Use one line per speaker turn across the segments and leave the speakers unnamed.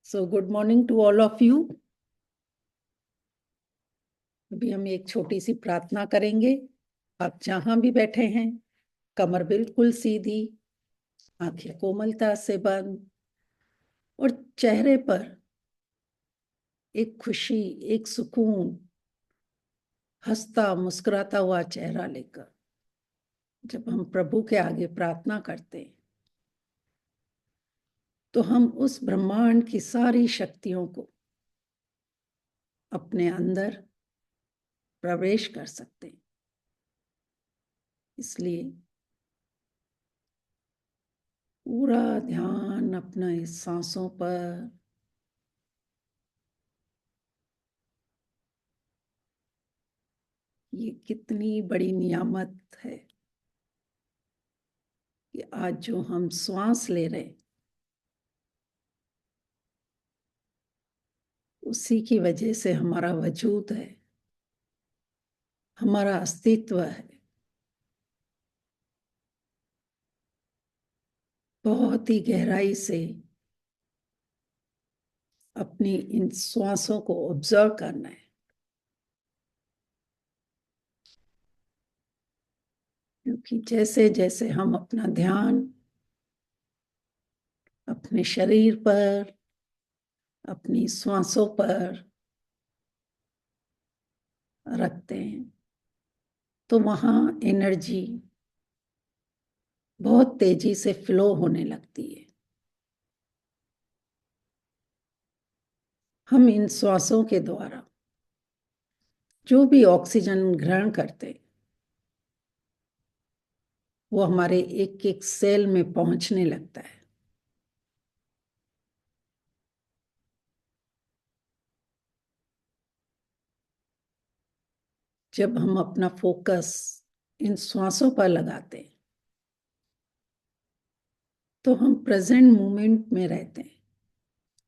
So good morning to all of you. अभी हम एक छोटी सी प्रार्थना करेंगे। आप जहां भी बैठे हैं, कमर बिल्कुल सीधी, आंखें कोमलता से बंद और चेहरे पर एक खुशी, एक सुकून, हंसता मुस्कुराता हुआ चेहरा लेकर जब हम प्रभु के आगे प्रार्थना करते हैं तो हम उस ब्रह्मांड की सारी शक्तियों को अपने अंदर प्रवेश कर सकते हैं। इसलिए पूरा ध्यान अपना इस सांसों पर, ये कितनी बड़ी नियामत है कि आज जो हम श्वास ले रहे उसी की वजह से हमारा वजूद है, हमारा अस्तित्व है। बहुत ही गहराई से अपनी इन श्वासों को ऑब्जर्व करना है, क्योंकि जैसे जैसे हम अपना ध्यान अपने शरीर पर, अपनी श्वासों पर रखते हैं तो वहां एनर्जी बहुत तेजी से फ्लो होने लगती है। हम इन श्वासों के द्वारा जो भी ऑक्सीजन ग्रहण करते वो हमारे एक एक सेल में पहुंचने लगता है। जब हम अपना फोकस इन श्वासों पर लगाते हैं तो हम प्रेजेंट मोमेंट में रहते हैं,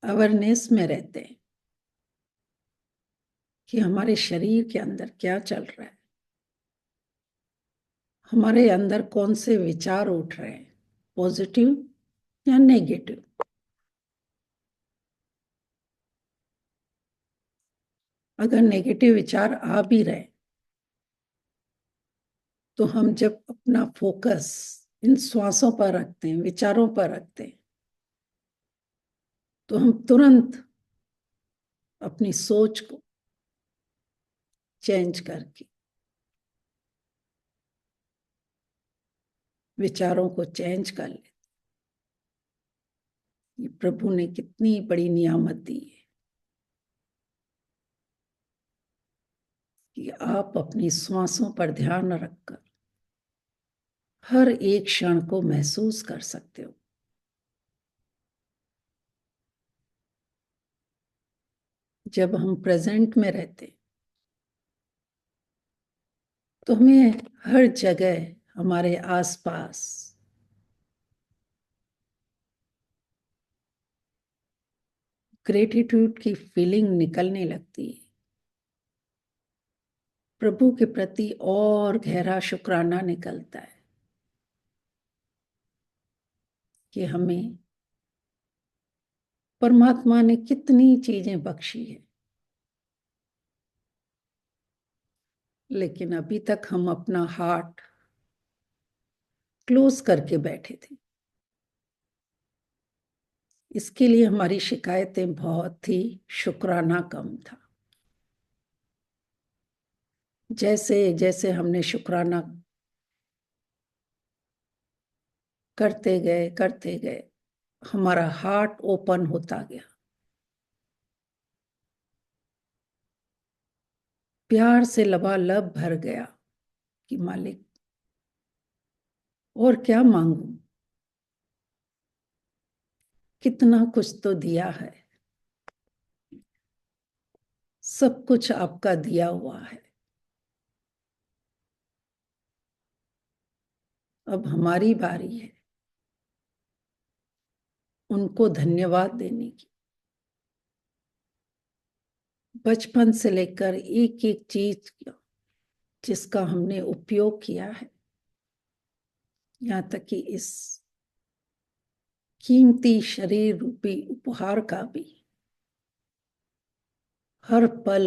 अवेयरनेस में रहते हैं कि हमारे शरीर के अंदर क्या चल रहा है, हमारे अंदर कौन से विचार उठ रहे हैं, पॉजिटिव या नेगेटिव। अगर नेगेटिव विचार आ भी रहे तो हम जब अपना फोकस इन श्वासों पर रखते हैं, विचारों पर रखते हैं, तो हम तुरंत अपनी सोच को चेंज करके, विचारों को चेंज कर ले। ये प्रभु ने कितनी बड़ी नियामत दी है कि आप अपनी श्वासों पर ध्यान रखकर हर एक क्षण को महसूस कर सकते हो। जब हम प्रेजेंट में रहते तो हमें हर जगह, हमारे आसपास ग्रेटिट्यूड की फीलिंग निकलने लगती है। प्रभु के प्रति और गहरा शुक्राना निकलता है कि हमें परमात्मा ने कितनी चीजें बख्शी है, लेकिन अभी तक हम अपना हार्ट क्लोज करके बैठे थे। इसके लिए हमारी शिकायतें बहुत ही, शुक्राना कम था। जैसे जैसे हमने शुक्राना करते गए हमारा हार्ट ओपन होता गया, प्यार से लबालब भर गया कि मालिक और क्या मांगू, कितना कुछ तो दिया है, सब कुछ आपका दिया हुआ है। अब हमारी बारी है उनको धन्यवाद देने की। बचपन से लेकर एक एक चीज जिसका हमने उपयोग किया है, यहाँ तक कि इस कीमती शरीर रूपी उपहार का भी हर पल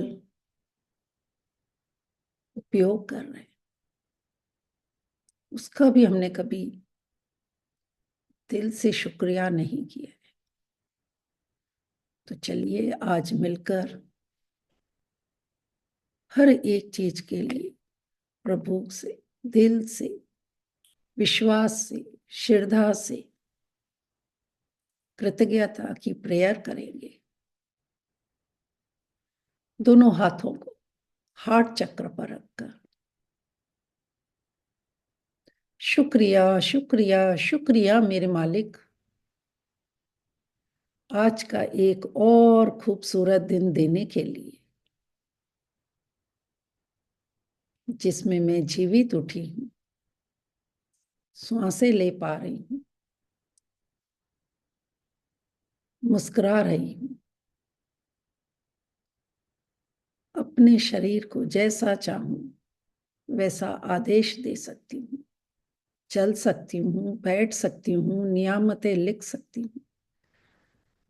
उपयोग कर रहे हैं, उसका भी हमने कभी दिल से शुक्रिया नहीं किया है। तो चलिए आज मिलकर हर एक चीज के लिए प्रभु से दिल से, विश्वास से, श्रद्धा से कृतज्ञता की प्रेयर करेंगे। दोनों हाथों को हार्ट चक्र पर रखकर शुक्रिया शुक्रिया शुक्रिया मेरे मालिक, आज का एक और खूबसूरत दिन देने के लिए, जिसमें मैं जीवित उठी हूं, सांसें ले पा रही हूं, मुस्कुरा रही हूं, अपने शरीर को जैसा चाहूं वैसा आदेश दे सकती हूँ, चल सकती हूँ, बैठ सकती हूँ, नियामतें लिख सकती हूँ,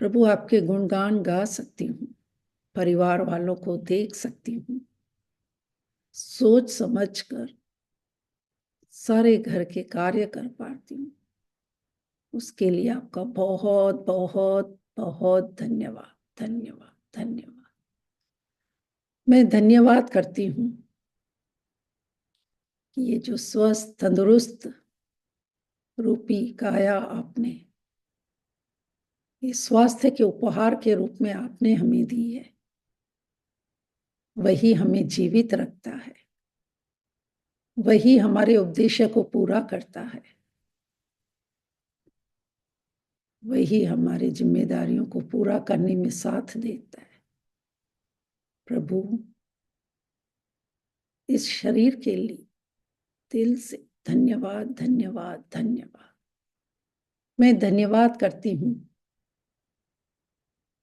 प्रभु आपके गुणगान गा सकती हूँ, परिवार वालों को देख सकती हूँ, सोच समझ कर सारे घर के कार्य कर पाती हूँ। उसके लिए आपका बहुत बहुत बहुत धन्यवाद, धन्यवाद, धन्यवाद। मैं धन्यवाद करती हूँ कि ये जो स्वस्थ तंदुरुस्त रूपी काया आपने, ये स्वास्थ्य के उपहार के रूप में आपने हमें दी है, वही हमें जीवित रखता है, वही हमारे उद्देश्य को पूरा करता है, वही हमारी जिम्मेदारियों को पूरा करने में साथ देता है। प्रभु, इस शरीर के लिए दिल से धन्यवाद, धन्यवाद, धन्यवाद। मैं धन्यवाद करती हूँ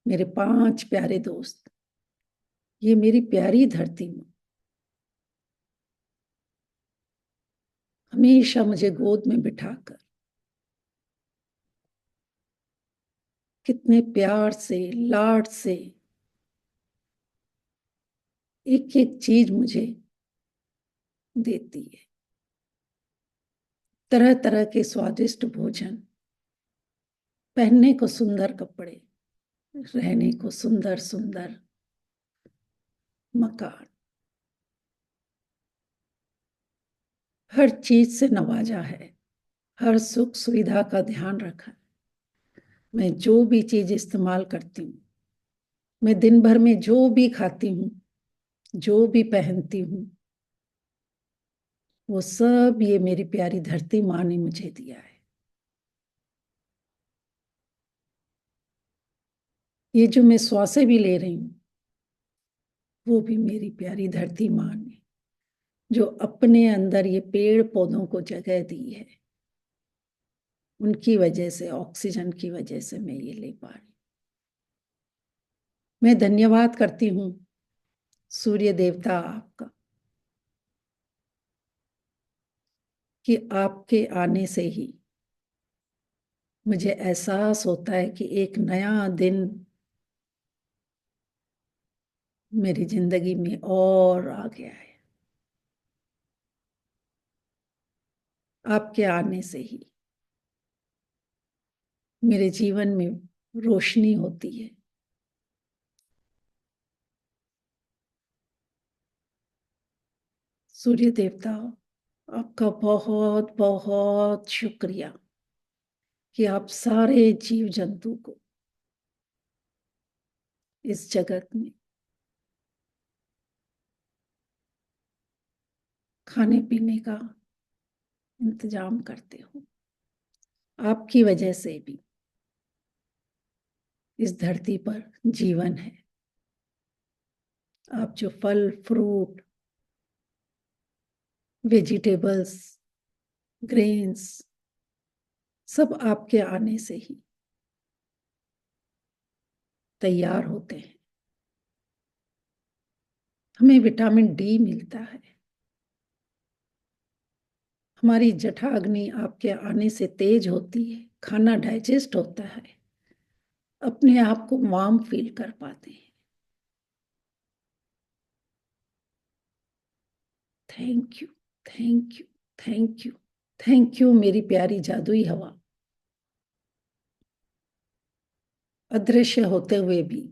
मेरे 5 प्यारे दोस्त, ये मेरी प्यारी धरती में हमेशा मुझे गोद में बिठाकर कितने प्यार से, लाड से एक एक चीज मुझे देती है। तरह तरह के स्वादिष्ट भोजन, पहनने को सुंदर कपड़े, रहने को सुंदर सुंदर मकान, हर चीज से नवाजा है, हर सुख सुविधा का ध्यान रखा है। मैं जो भी चीज इस्तेमाल करती हूँ, मैं दिन भर में जो भी खाती हूँ, जो भी पहनती हूँ, वो सब ये मेरी प्यारी धरती माँ ने मुझे दिया है। ये जो मैं श्वासें भी ले रही हूँ, वो भी मेरी प्यारी धरती माँ ने, जो अपने अंदर ये पेड़ पौधों को जगह दी है, उनकी वजह से, ऑक्सीजन की वजह से मैं ये ले पा रही हूँ। मैं धन्यवाद करती हूँ सूर्य देवता आपका, कि आपके आने से ही मुझे एहसास होता है कि एक नया दिन मेरी जिंदगी में और आ गया है। आपके आने से ही मेरे जीवन में रोशनी होती है। सूर्य देवता, आपका बहुत बहुत शुक्रिया कि आप सारे जीव जंतु को इस जगत में खाने पीने का इंतजाम करते हो। आपकी वजह से भी इस धरती पर जीवन है। आप जो फल फ्रूट, वेजिटेबल्स, ग्रेन्स, सब आपके आने से ही तैयार होते हैं। हमें विटामिन डी मिलता है। हमारी जठराग्नि आपके आने से तेज होती है, खाना डाइजेस्ट होता है, अपने आप को वार्म फील कर पाते हैं। Thank you, thank you, thank you, thank you मेरी प्यारी जादुई हवा। अदृश्य होते हुए भी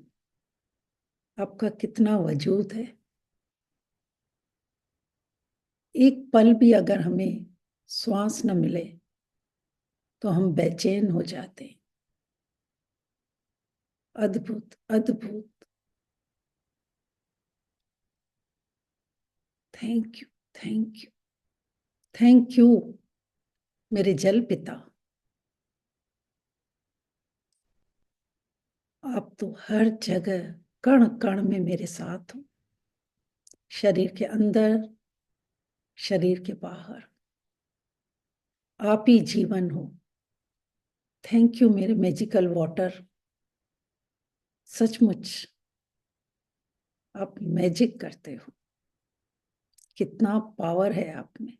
आपका कितना वजूद है। एक पल भी अगर हमें श्वास न मिले तो हम बेचैन हो जाते हैं। अद्भुत, अद्भुत। Thank you, thank you, thank you मेरे जल पिता। आप तो हर जगह कण कण में मेरे साथ हो, शरीर के अंदर, शरीर के बाहर। आप ही जीवन हो। थैंक यू मेरे मैजिकल वाटर। सचमुच आप मैजिक करते हो। कितना पावर है आप में।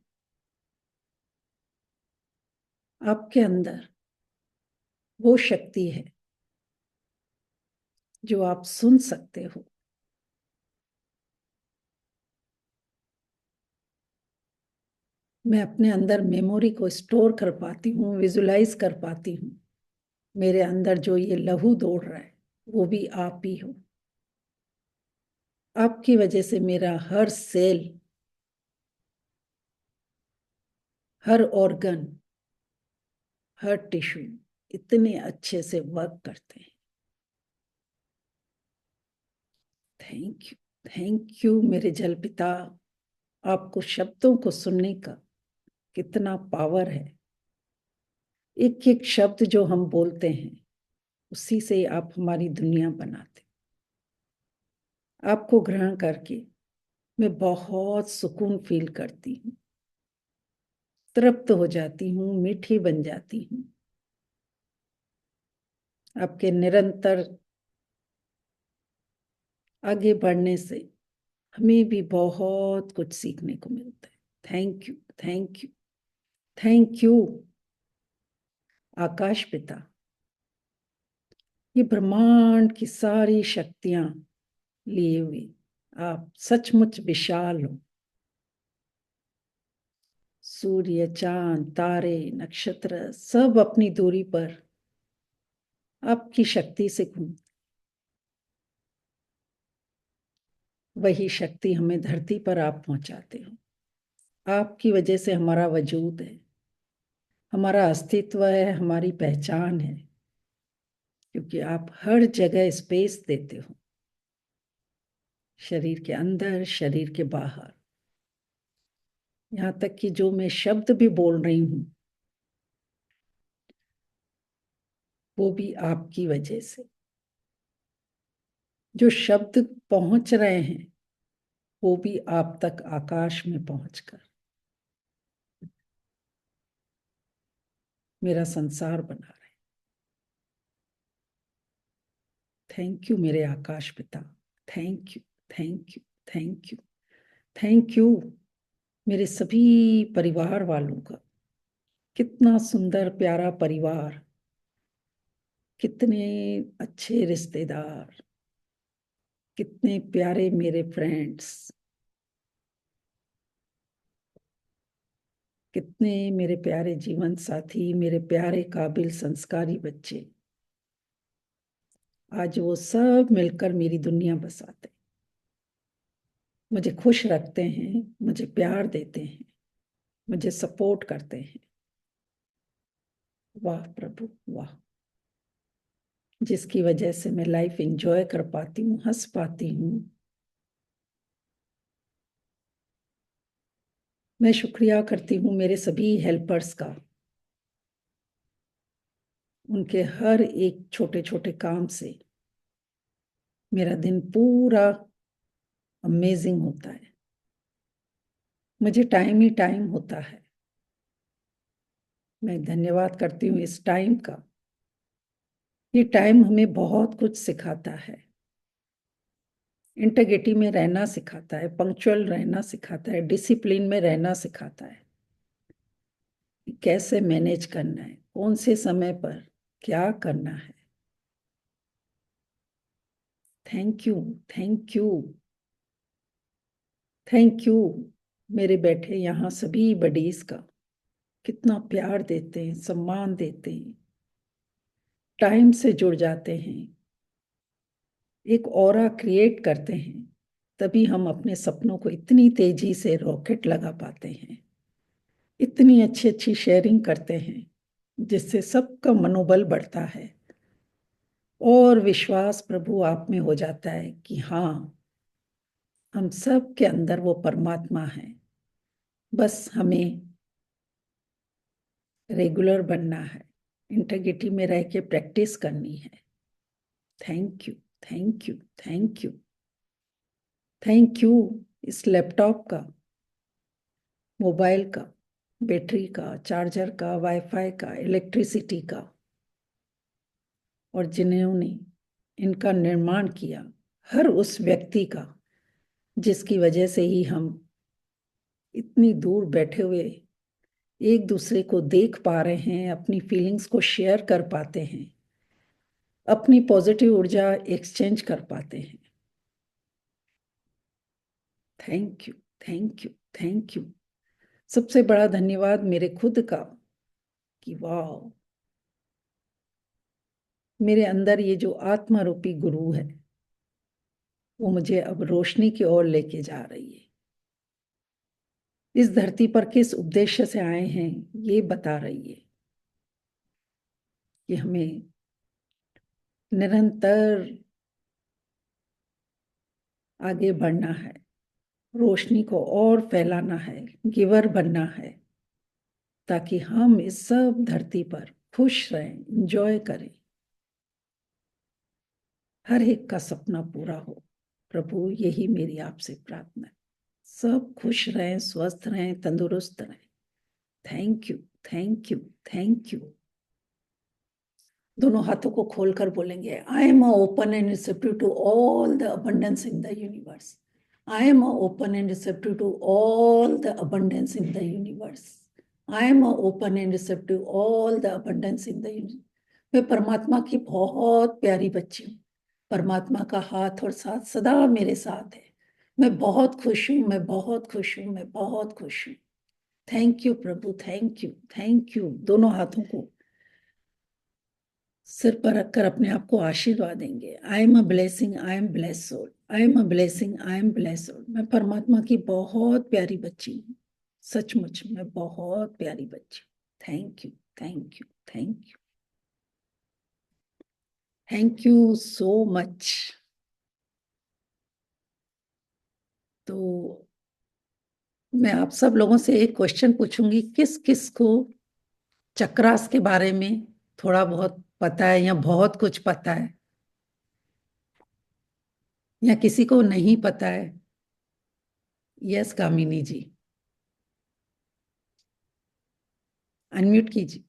आपके अंदर वो शक्ति है जो आप सुन सकते हो। मैं अपने अंदर मेमोरी को स्टोर कर पाती हूँ, विजुलाइज कर पाती हूँ। मेरे अंदर जो ये लहू दौड़ रहा है वो भी आप ही हो। आपकी वजह से मेरा हर सेल, हर ऑर्गन, हर टिश्यू इतने अच्छे से वर्क करते हैं। थैंक यू, थैंक यू मेरे जल पिता। आपको शब्दों को सुनने का कितना पावर है। एक एक शब्द जो हम बोलते हैं उसी से आप हमारी दुनिया बनाते। आपको ग्रहण करके मैं बहुत सुकून फील करती हूँ, तृप्त हो जाती हूँ, मीठी बन जाती हूँ। आपके निरंतर आगे बढ़ने से हमें भी बहुत कुछ सीखने को मिलता है। Thank you, thank you, thank you आकाश पिता। ये ब्रह्मांड की सारी शक्तियां लिए हुए आप सचमुच विशाल हो। सूर्य, चांद, तारे, नक्षत्र सब अपनी दूरी पर आपकी शक्ति से घूमते। वही शक्ति हमें धरती पर आप पहुंचाते हो। आपकी वजह से हमारा वजूद है, हमारा अस्तित्व है, हमारी पहचान है। क्योंकि आप हर जगह स्पेस देते हो, शरीर के अंदर, शरीर के बाहर। यहाँ तक कि जो मैं शब्द भी बोल रही हूँ वो भी आपकी वजह से। जो शब्द पहुंच रहे हैं वो भी आप तक आकाश में पहुंचकर मेरा संसार बना रहे। थैंक यू मेरे आकाश पिता। Thank you, thank you, thank you, thank you मेरे सभी परिवार वालों का। कितना सुंदर प्यारा परिवार, कितने अच्छे रिश्तेदार, कितने प्यारे मेरे फ्रेंड्स, कितने मेरे प्यारे जीवन साथी, मेरे प्यारे काबिल संस्कारी बच्चे। आज वो सब मिलकर मेरी दुनिया बसाते, मुझे खुश रखते हैं, मुझे प्यार देते हैं, मुझे सपोर्ट करते हैं। वाह प्रभु वाह। जिसकी वजह से मैं लाइफ एंजॉय कर पाती हूँ, हंस पाती हूँ। मैं शुक्रिया करती हूँ मेरे सभी हेल्पर्स का। उनके हर एक छोटे छोटे काम से मेरा दिन पूरा अमेजिंग होता है। मुझे टाइम ही टाइम होता है। मैं धन्यवाद करती हूँ इस टाइम का। ये टाइम हमें बहुत कुछ सिखाता है। इंटेग्रिटी में रहना सिखाता है, पंक्चुअल रहना सिखाता है, डिसिप्लिन में रहना सिखाता है। कैसे मैनेज करना है, कौन से समय पर क्या करना है। Thank you, thank you, thank you मेरे बैठे यहाँ सभी बडीज का कितना प्यार देते हैं, सम्मान देते हैं, टाइम से जुड़ जाते हैं, एक ऑरा क्रिएट करते हैं, तभी हम अपने सपनों को इतनी तेजी से रॉकेट लगा पाते हैं। इतनी अच्छी अच्छी शेयरिंग करते हैं जिससे सबका मनोबल बढ़ता है और विश्वास प्रभु आप में हो जाता है कि हाँ, हम सब के अंदर वो परमात्मा है। बस हमें रेगुलर बनना है, इंटेग्रिटी में रह के प्रैक्टिस करनी है। Thank you, thank you, thank you, thank you इस लैपटॉप का, मोबाइल का, बैटरी का, चार्जर का, वाईफाई का, इलेक्ट्रिसिटी का, और जिन्होंने इनका निर्माण किया, हर उस व्यक्ति का जिसकी वजह से ही हम इतनी दूर बैठे हुए एक दूसरे को देख पा रहे हैं, अपनी फीलिंग्स को शेयर कर पाते हैं, अपनी पॉजिटिव ऊर्जा एक्सचेंज कर पाते हैं। Thank you, thank you, thank you. सबसे बड़ा धन्यवाद मेरे खुद का कि वाह, मेरे अंदर ये जो आत्मा रूपी गुरु है वो मुझे अब रोशनी की ओर लेके जा रही है। इस धरती पर किस उद्देश्य से आए हैं ये बता रही है कि हमें निरंतर आगे बढ़ना है, रोशनी को और फैलाना है, गिवर बनना है, ताकि हम इस सब धरती पर खुश रहें, एंजॉय करें, हर एक का सपना पूरा हो। प्रभु यही मेरी आपसे प्रार्थना है। सब खुश रहें, स्वस्थ रहें, तंदुरुस्त रहें। Thank you, thank you, thank you. दोनों हाथों को खोलकर बोलेंगे, I am open and receptive to all the abundance in the universe. I am open and receptive to all the abundance in the universe. I am open and receptive all the abundance in the universe. मैं परमात्मा की बहुत प्यारी बच्ची हूँ। परमात्मा का हाथ और साथ सदा मेरे साथ है। मैं बहुत खुश हूँ, मैं बहुत खुश हूँ, मैं बहुत खुश हूँ। Thank you Prabhu, thank you, thank you. दोनों हाथों को सिर पर रखकर अपने आप को आशीर्वाद देंगे। I am a blessing, I am bless soul. I am a blessing, I am bless soul. मैं परमात्मा की बहुत प्यारी बच्ची हूँ। सचमुच मैं बहुत प्यारी बच्ची हूँ। Thank you, thank you, thank you, thank you so much. तो मैं आप सब लोगों से एक क्वेश्चन पूछूंगी, किस किस को चक्रास के बारे में थोड़ा बहुत पता है या बहुत कुछ पता है, या किसी को नहीं पता है? यस कामिनी जी, अनम्यूट कीजिए।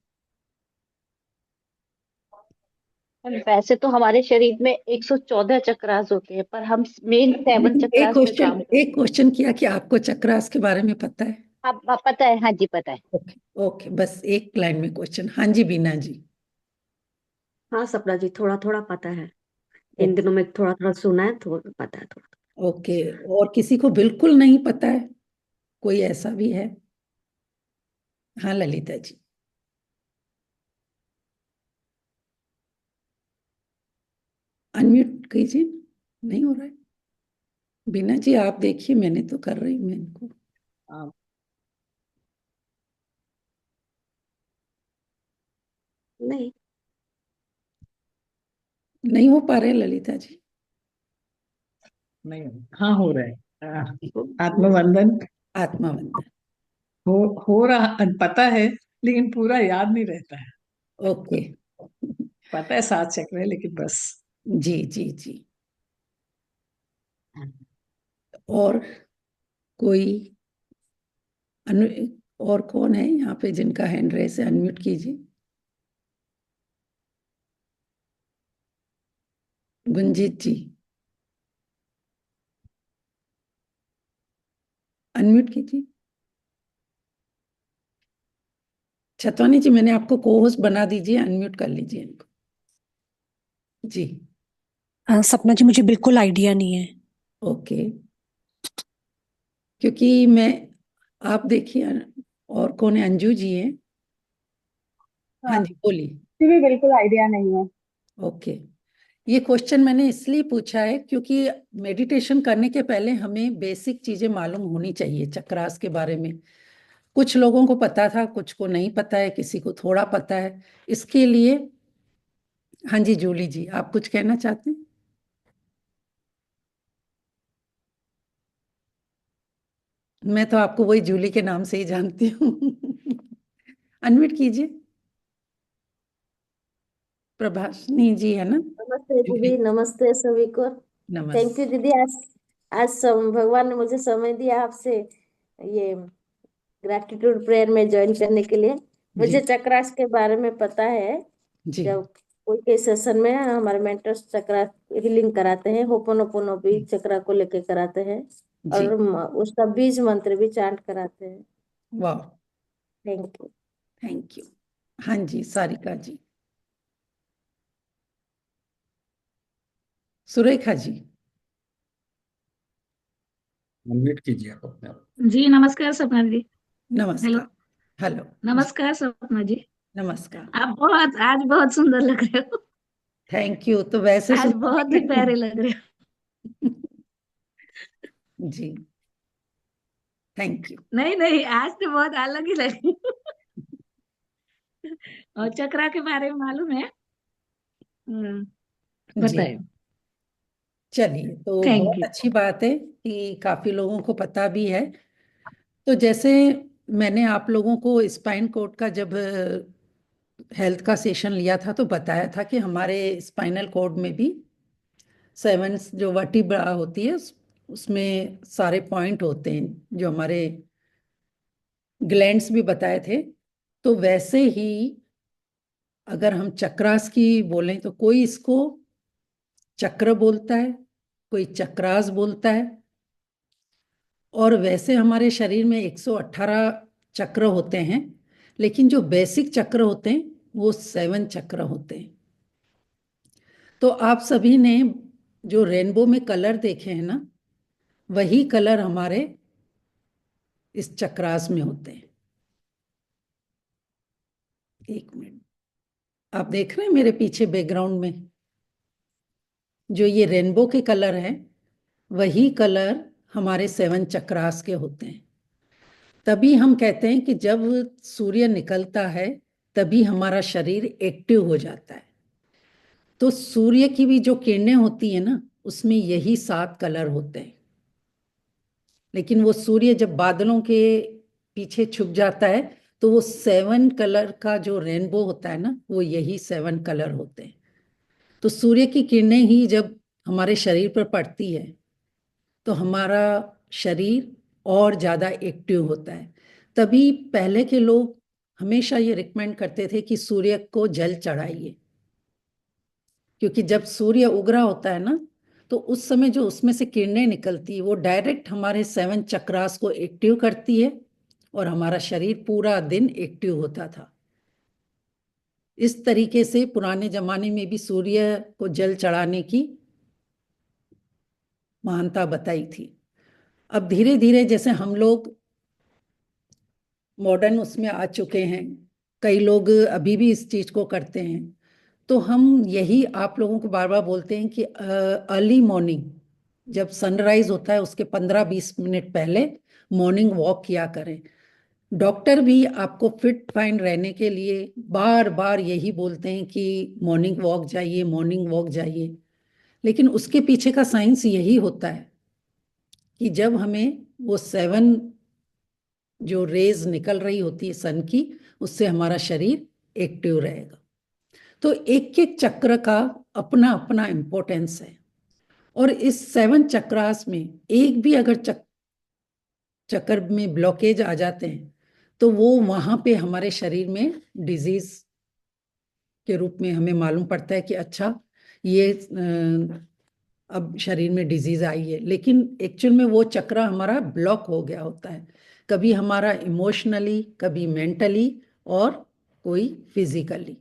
वैसे तो हमारे शरीर में 114 चक्रास होते हैं, पर हम मेन 7
लेकिन
चक्रास पे काम करते
एक क्वेश्चन किया कि आपको चक्रास के बारे में पता है।
हैं। आप पता है? हाँ जी, पता है।
ओके, ओके, बस एक लाइन में क्वेश्चन। हाँ जी, बीना जी।
हाँ सपना जी, थोड़ा थोड़ा पता है। इन
ओके,
दिनों में थोड़ा थोड़ा सुना है, थोड़ा पता है थोड़ा।
ओके। और किसी को बिल्कुल नहीं पता है? कोई ऐसा भी है? हाँ ललिता जी। अनम्यूट कीजिए, नहीं हो रहा है। बीना जी आप देखिए, मैंने तो कर रही हूँ इनको।
आ, नहीं।
नहीं हो पा रहे ललिता जी?
नहीं। हाँ हो रहा है। आत्मवंदन
आत्मावंदन।
हो रहा, पता है लेकिन पूरा याद नहीं रहता है।
ओके।
पता है 7 चक्र है लेकिन बस।
जी जी जी। और कोई अनु और कौन है यहाँ पे जिनका हैंड रेस है? अनम्यूट कीजिए। गुंजीत जी, अनम्यूट कीजिए। छतवानी जी, मैंने आपको को होस्ट बना दीजिए, अनम्यूट कर लीजिए इनको। जी।
सपना जी, मुझे बिल्कुल आइडिया नहीं है।
ओके। क्योंकि मैं आप देखिए, और कौन है? अंजू जी हैं। हाँ
हाँ,
जी, बोलिए।
मुझे भी बिल्कुल आइडिया नहीं है।
ओके। ये क्वेश्चन मैंने इसलिए पूछा है क्योंकि मेडिटेशन करने के पहले हमें बेसिक चीजें मालूम होनी चाहिए चक्रास के बारे में। कुछ लोगों को पता था, कुछ को नहीं पता है, किसी को थोड़ा पता है। इसके लिए हाँ जी, जूली जी, आप कुछ कहना चाहते हैं? मैं तो आपको वही जूली के नाम से ही जानती हूँ। अनम्यूट कीजिए। प्रभाषनी जी है ना?
नमस्ते
जूली।
दीदी, नमस्ते सभी को। थैंक यू
नमस्ते।
दीदी। आज आज भगवान ने मुझे समय दिया आपसे ये ग्रैटिट्यूड प्रेयर में ज्वाइन करने के लिए। मुझे
जी
चक्रास के बारे में पता है।
जी
जब कोई के सेशन में हमारे मेंटर्स चक्रा हीलिंग कराते हैं, होपोनोपोनो भी चक्रा को लेके कराते हैं,
जी।
और उसका बीज मंत्र भी चांट कराते हैं।
वाह,
थैंक यू।
Thank you. हाँ जी, सारिका जी। सुरेखा जी।
अनम्यूट कीजिए आप अपने आप।
जी नमस्कार सपना जी। हेलो।
नमस्कार। हेलो जी।
नमस्कार सपना जी।
नमस्कार।
आप बहुत आज बहुत सुंदर लग रहे हो।
Thank you. तो वैसे
आज
सुंदर
बहुत
नहीं
ही प्यारे लग रहे हो।
लगती। जी, थैंक यू।
नहीं नहीं, आज तो बहुत अलग ही लगे। और चक्रा के बारे में मालूम है? हम्म,
जी,
बताइए।
चलिए, तो
थैंक
बहुत
यू।
अच्छी बात है कि काफी लोगों को पता भी है। तो जैसे मैंने आप लोगों को स्पाइन कोड का जब हेल्थ का सेशन लिया था तो बताया था कि हमारे स्पाइनल कोड में भी 7 जो वर्टिब्रा होती है उसमें सारे पॉइंट होते हैं, जो हमारे ग्लैंड्स भी बताए थे। तो वैसे ही अगर हम चक्रास की बोलें तो कोई इसको चक्र बोलता है, कोई चक्रास बोलता है। और वैसे हमारे शरीर में 118 चक्र होते हैं, लेकिन जो बेसिक चक्र होते हैं वो 7 चक्र होते हैं। तो आप सभी ने जो रेनबो में कलर देखे हैं ना, वही कलर हमारे इस चक्रास में होते हैं। एक मिनट, आप देख रहे हैं मेरे पीछे बैकग्राउंड में जो ये रेनबो के कलर हैं, वही कलर हमारे 7 चक्रास के होते हैं। तभी हम कहते हैं कि जब सूर्य निकलता है तभी हमारा शरीर एक्टिव हो जाता है। तो सूर्य की भी जो किरणें होती है ना, उसमें यही 7 कलर होते हैं। लेकिन वो सूर्य जब बादलों के पीछे छुप जाता है तो वो 7 कलर का जो रेनबो होता है ना, वो यही 7 कलर होते हैं। तो सूर्य की किरणें ही जब हमारे शरीर पर पड़ती है तो हमारा शरीर और ज्यादा एक्टिव होता है। तभी पहले के लोग हमेशा ये रिकमेंड करते थे कि सूर्य को जल चढ़ाइए, क्योंकि जब सूर्य उग रहा होता है ना, तो उस समय जो उसमें से किरणें निकलती है वो डायरेक्ट हमारे 7 चक्रास को एक्टिव करती है और हमारा शरीर पूरा दिन एक्टिव होता था। इस तरीके से पुराने जमाने में भी सूर्य को जल चढ़ाने की महानता बताई थी। अब धीरे धीरे जैसे हम लोग मॉडर्न उसमें आ चुके हैं, कई लोग अभी भी इस चीज को करते हैं। तो हम यही आप लोगों को बार बार बोलते हैं कि अर्ली मॉर्निंग जब सनराइज होता है उसके 15-20 मिनट पहले मॉर्निंग वॉक किया करें। डॉक्टर भी आपको फिट फाइन रहने के लिए बार बार यही बोलते हैं कि मॉर्निंग वॉक जाइए, मॉर्निंग वॉक जाइए। लेकिन उसके पीछे का साइंस यही होता है कि जब हमें वो 7 जो रेज निकल रही होती है सन की, उससे हमारा शरीर एक्टिव रहेगा। तो एक एक चक्र का अपना अपना इंपॉर्टेंस है। और इस 7 चक्रास में एक भी अगर चक्र में ब्लॉकेज आ जाते हैं तो वो वहां पे हमारे शरीर में डिजीज के रूप में हमें मालूम पड़ता है कि अच्छा, ये अब शरीर में डिजीज आई है। लेकिन एक्चुअल में वो चक्र हमारा ब्लॉक हो गया होता है, कभी हमारा इमोशनली, कभी मेंटली, और कोई फिजिकली।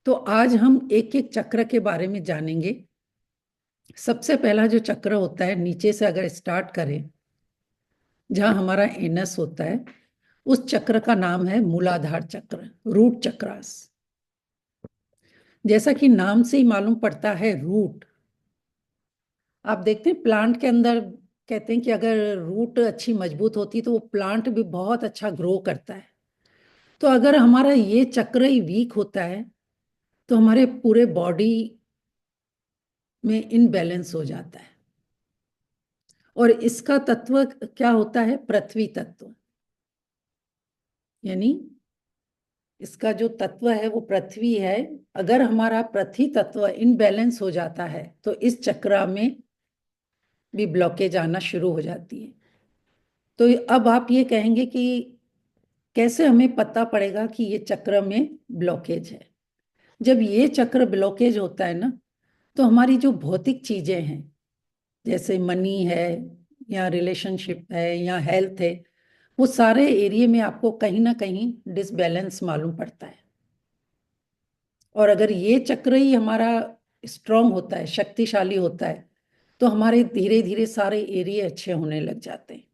तो आज हम एक एक चक्र के बारे में जानेंगे। सबसे पहला जो चक्र होता है, नीचे से अगर स्टार्ट करें जहाँ हमारा एनस होता है, उस चक्र का नाम है मूलाधार चक्र, रूट चक्रास। जैसा कि नाम से ही मालूम पड़ता है, रूट। आप देखते हैं प्लांट के अंदर, कहते हैं कि अगर रूट अच्छी मजबूत होती तो वो प्लांट भी बहुत अच्छा ग्रो करता है। तो अगर हमारा ये चक्र ही वीक होता है तो हमारे पूरे बॉडी में इनबैलेंस हो जाता है। और इसका तत्व क्या होता है? पृथ्वी तत्व। यानी इसका जो तत्व है वो पृथ्वी है। अगर हमारा पृथ्वी तत्व इनबैलेंस हो जाता है तो इस चक्र में भी ब्लॉकेज आना शुरू हो जाती है। तो अब आप ये कहेंगे कि कैसे हमें पता पड़ेगा कि ये चक्र में ब्लॉकेज है? जब ये चक्र ब्लॉकेज होता है ना, तो हमारी जो भौतिक चीजें हैं, जैसे मनी है या रिलेशनशिप है या हेल्थ है, वो सारे एरिया में आपको कहीं ना कहीं डिसबैलेंस मालूम पड़ता है। और अगर ये चक्र ही हमारा स्ट्रांग होता है, शक्तिशाली होता है, तो हमारे धीरे धीरे सारे एरिया अच्छे होने लग जाते हैं।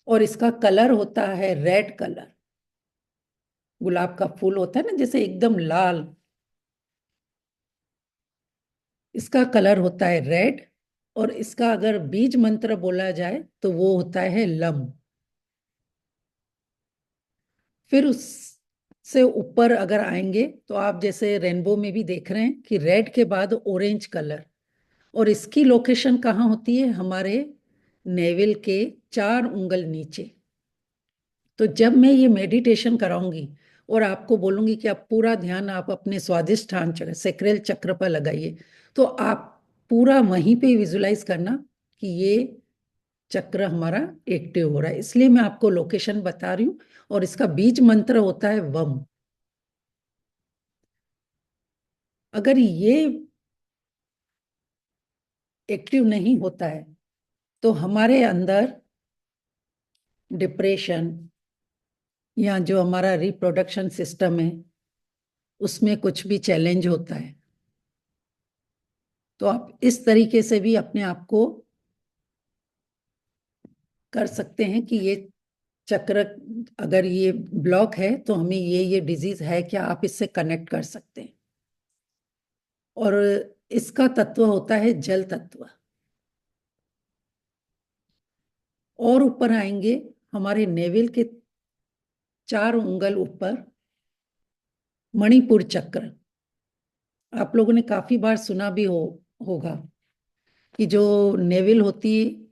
और इसका कलर होता है रेड कलर। गुलाब का फूल होता है ना, जैसे एकदम लाल, इसका कलर होता है रेड। और इसका अगर बीज मंत्र बोला जाए तो वो होता है लम। फिर उससे ऊपर अगर आएंगे तो आप जैसे रेनबो में भी देख रहे हैं कि रेड के बाद ऑरेंज कलर। और इसकी लोकेशन कहाँ होती है? हमारे नेवल के 4 उंगल नीचे। तो जब मैं ये मेडिटेशन कराऊंगी और आपको बोलूंगी कि आप पूरा ध्यान आप अपने स्वादिष्ठान चक्र, सेक्रेल चक्र पर लगाइए, तो आप पूरा वहीं पे विजुलाइज करना कि ये चक्र हमारा एक्टिव हो रहा है। इसलिए मैं आपको लोकेशन बता रही हूँ। और इसका बीज मंत्र होता है वम। अगर ये एक्टिव नहीं होता है तो हमारे अंदर डिप्रेशन या जो हमारा रिप्रोडक्शन सिस्टम है उसमें कुछ भी चैलेंज होता है। तो आप इस तरीके से भी अपने आप को कर सकते हैं कि ये चक्र अगर ये ब्लॉक है तो हमें ये डिजीज है क्या, आप इससे कनेक्ट कर सकते हैं। और इसका तत्व होता है जल तत्व। और ऊपर आएंगे हमारे नेवल के 4 उंगल ऊपर मणिपुर चक्र। आप लोगों ने काफी बार सुना भी होगा कि जो नेवल होती है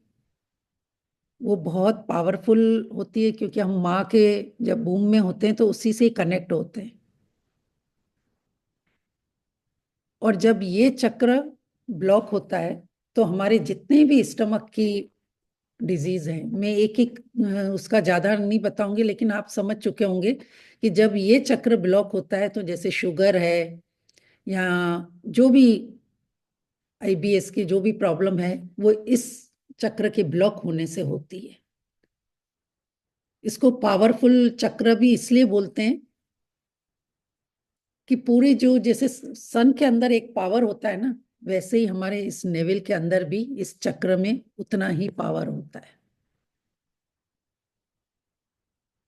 वो बहुत पावरफुल होती है, क्योंकि हम माँ के जब वूम में होते हैं तो उसी से कनेक्ट होते हैं। और जब ये चक्र ब्लॉक होता है तो हमारे जितने भी स्टमक की डिजीज है, मैं एक एक उसका ज्यादा नहीं बताऊंगी, लेकिन आप समझ चुके होंगे कि जब ये चक्र ब्लॉक होता है तो जैसे शुगर है या जो भी आईबीएस की जो भी प्रॉब्लम है वो इस चक्र के ब्लॉक होने से होती है। इसको पावरफुल चक्र भी इसलिए बोलते हैं कि पूरे जो जैसे सन के अंदर एक पावर होता है ना, वैसे ही हमारे इस नेवल के अंदर भी इस चक्र में उतना ही पावर होता है।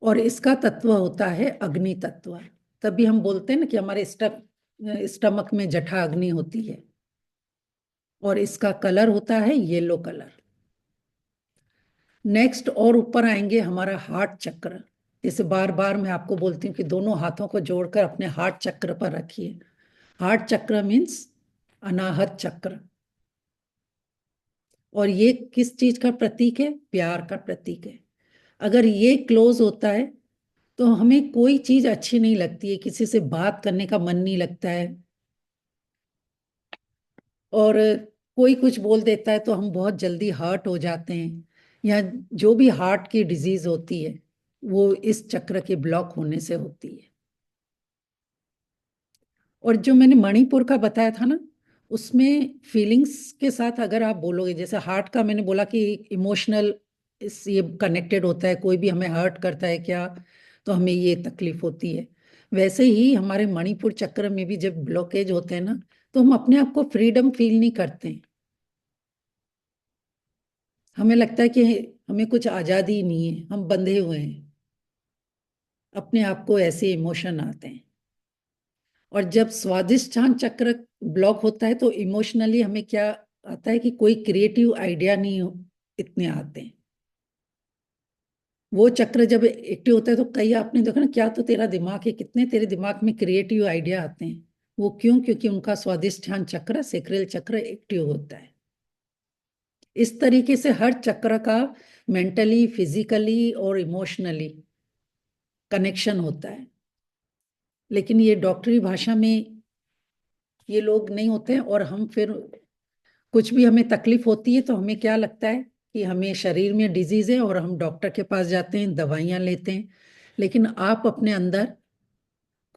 और इसका तत्व होता है अग्नि तत्व। तभी हम बोलते हैं ना कि हमारे स्टमक में जठा अग्नि होती है। और इसका कलर होता है येलो कलर। नेक्स्ट और ऊपर आएंगे हमारा हार्ट चक्र। जैसे बार बार मैं आपको बोलती हूँ कि दोनों हाथों को जोड़कर अपने हार्ट चक्र पर रखिए। हार्ट चक्र मीन्स अनाहत चक्र। और ये किस चीज का प्रतीक है? प्यार का प्रतीक है। अगर ये क्लोज होता है तो हमें कोई चीज अच्छी नहीं लगती है, किसी से बात करने का मन नहीं लगता है। और कोई कुछ बोल देता है तो हम बहुत जल्दी हर्ट हो जाते हैं। या जो भी हार्ट की डिजीज होती है वो इस चक्र के ब्लॉक होने से होती है। और जो मैंने मणिपुर का बताया था ना, उसमें फीलिंग्स के साथ अगर आप बोलोगे, जैसे हार्ट का मैंने बोला कि इमोशनल इस ये कनेक्टेड होता है, कोई भी हमें हर्ट करता है क्या तो हमें ये तकलीफ होती है। वैसे ही हमारे मणिपुर चक्र में भी जब ब्लॉकेज होते हैं ना, तो हम अपने आप को फ्रीडम फील नहीं करते हैं। हमें लगता है कि हमें कुछ आजादी ही नहीं है, हम बंधे हुए हैं, अपने आप को ऐसे इमोशन आते हैं। और जब स्वादिष्ठान चक्र ब्लॉक होता है तो इमोशनली हमें क्या आता है कि कोई क्रिएटिव आइडिया नहीं इतने आते हैं। वो चक्र जब एक्टिव होता है तो कई आपने देखा ना, क्या तो तेरा दिमाग है, कितने तेरे दिमाग में क्रिएटिव आइडिया आते हैं। वो क्यों? क्योंकि उनका स्वादिष्ठान चक्र, सेक्रेल चक्र एक्टिव होता है। इस तरीके से हर चक्र का मेंटली, फिजिकली और इमोशनली कनेक्शन होता है। लेकिन ये डॉक्टरी भाषा में ये लोग नहीं होते हैं, और हम फिर कुछ भी हमें तकलीफ होती है तो हमें क्या लगता है कि हमें शरीर में डिजीज है और हम डॉक्टर के पास जाते हैं, दवाइयां लेते हैं। लेकिन आप अपने अंदर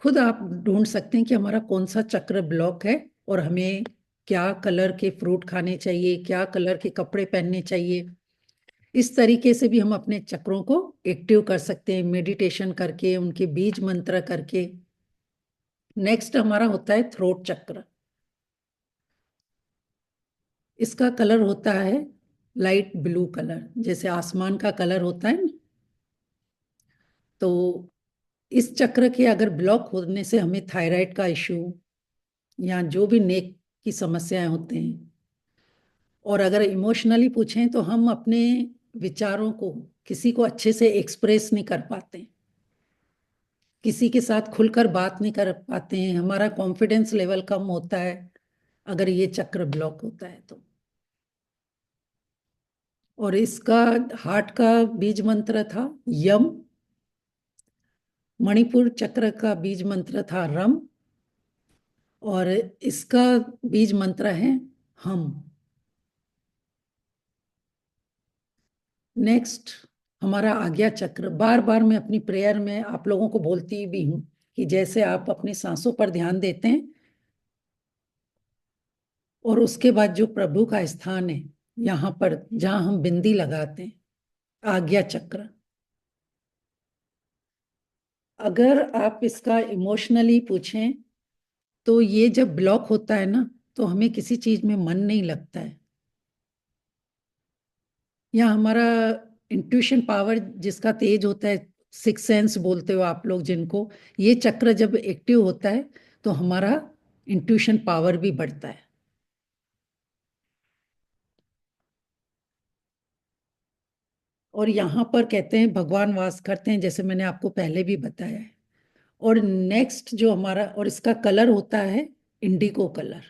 खुद आप ढूंढ सकते हैं कि हमारा कौन सा चक्र ब्लॉक है और हमें क्या कलर के फ्रूट खाने चाहिए, क्या कलर के कपड़े पहनने चाहिए। इस तरीके से भी हम अपने चक्रों को एक्टिव कर सकते हैं, मेडिटेशन करके, उनके बीज मंत्र करके। नेक्स्ट हमारा होता है थ्रोट चक्र। इसका कलर होता है लाइट ब्लू कलर, जैसे आसमान का कलर होता है ना। तो इस चक्र के अगर ब्लॉक होने से हमें थायराइड का इश्यू या जो भी नेक की समस्याएं होते हैं, और अगर इमोशनली पूछें तो हम अपने विचारों को किसी को अच्छे से एक्सप्रेस नहीं कर पाते, किसी के साथ खुलकर बात नहीं कर पाते हैं, हमारा कॉन्फिडेंस लेवल कम होता है अगर ये चक्र ब्लॉक होता है तो। और इसका हार्ट का बीज मंत्र था यम, मणिपुर चक्र का बीज मंत्र था रम, और इसका बीज मंत्र है हम। नेक्स्ट हमारा आज्ञा चक्र। बार बार मैं अपनी प्रेयर में आप लोगों को बोलती भी हूं कि जैसे आप अपनी सांसों पर ध्यान देते हैं और उसके बाद जो प्रभु का स्थान है यहाँ पर जहां हम बिंदी लगाते हैं, आज्ञा चक्र, अगर आप इसका इमोशनली पूछें तो ये जब ब्लॉक होता है ना तो हमें किसी चीज में मन नहीं लगता है, या हमारा इंट्यूशन पावर जिसका तेज होता है, सिक्स सेंस बोलते हो आप लोग जिनको, ये चक्र जब एक्टिव होता है तो हमारा इंट्यूशन पावर भी बढ़ता है। और यहाँ पर कहते हैं भगवान वास करते हैं, जैसे मैंने आपको पहले भी बताया है। और नेक्स्ट जो हमारा, और इसका कलर होता है इंडिगो कलर।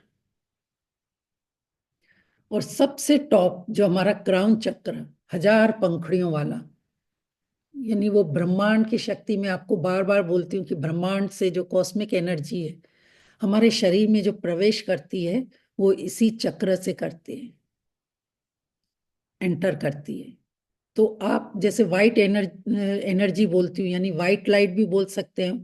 और सबसे टॉप जो हमारा क्राउन चक्र, 1000 पंखुड़ियों वाला, यानी वो ब्रह्मांड की शक्ति, मैं आपको बार बार बोलती हूँ कि ब्रह्मांड से जो कॉस्मिक एनर्जी है हमारे शरीर में जो प्रवेश करती है वो इसी चक्र से करती है, एंटर करती है। तो आप जैसे वाइट एनर्जी बोलती हूँ, यानी वाइट लाइट भी बोल सकते हो,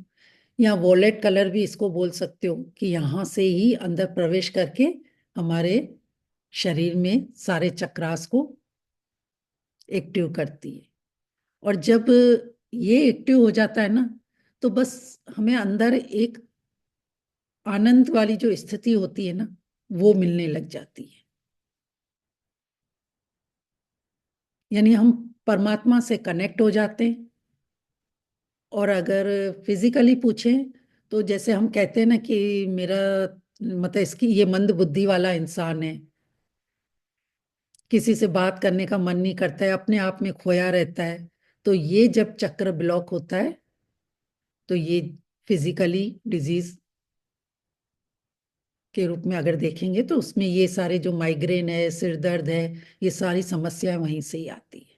या वॉलेट कलर भी इसको बोल सकते हो, कि यहाँ से ही अंदर प्रवेश करके हमारे शरीर में सारे चक्रास को एक्टिव करती है। और जब ये एक्टिव हो जाता है ना तो बस हमें अंदर एक आनंद वाली जो स्थिति होती है ना वो मिलने लग जाती है, यानी हम परमात्मा से कनेक्ट हो जाते हैं। और अगर फिजिकली पूछें तो जैसे हम कहते हैं ना कि मेरा मतलब इसकी ये मंद बुद्धि वाला इंसान है, किसी से बात करने का मन नहीं करता है, अपने आप में खोया रहता है, तो ये जब चक्र ब्लॉक होता है तो ये फिजिकली डिजीज के रूप में अगर देखेंगे तो उसमें ये सारे जो माइग्रेन है, सिर दर्द है, ये सारी समस्याएं वहीं से ही आती है।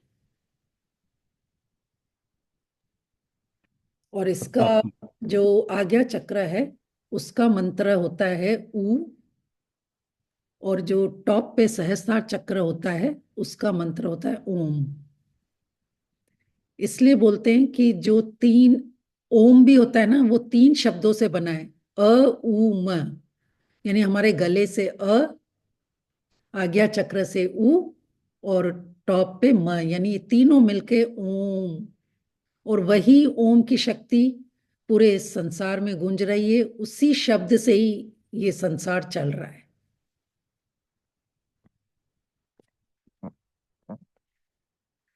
और इसका जो आज्ञा चक्र है उसका मंत्र होता है ऊ, और जो टॉप पे सहस्त्रार चक्र होता है उसका मंत्र होता है ओम। इसलिए बोलते हैं कि जो तीन ओम भी होता है ना वो 3 शब्दों से बना है, अ उ म, यानी हमारे गले से अ, आज्ञा चक्र से उ, और टॉप पे म, यानी ये तीनों मिलके ओम। और वही ओम की शक्ति पूरे संसार में गूंज रही है, उसी शब्द से ही ये संसार चल रहा है।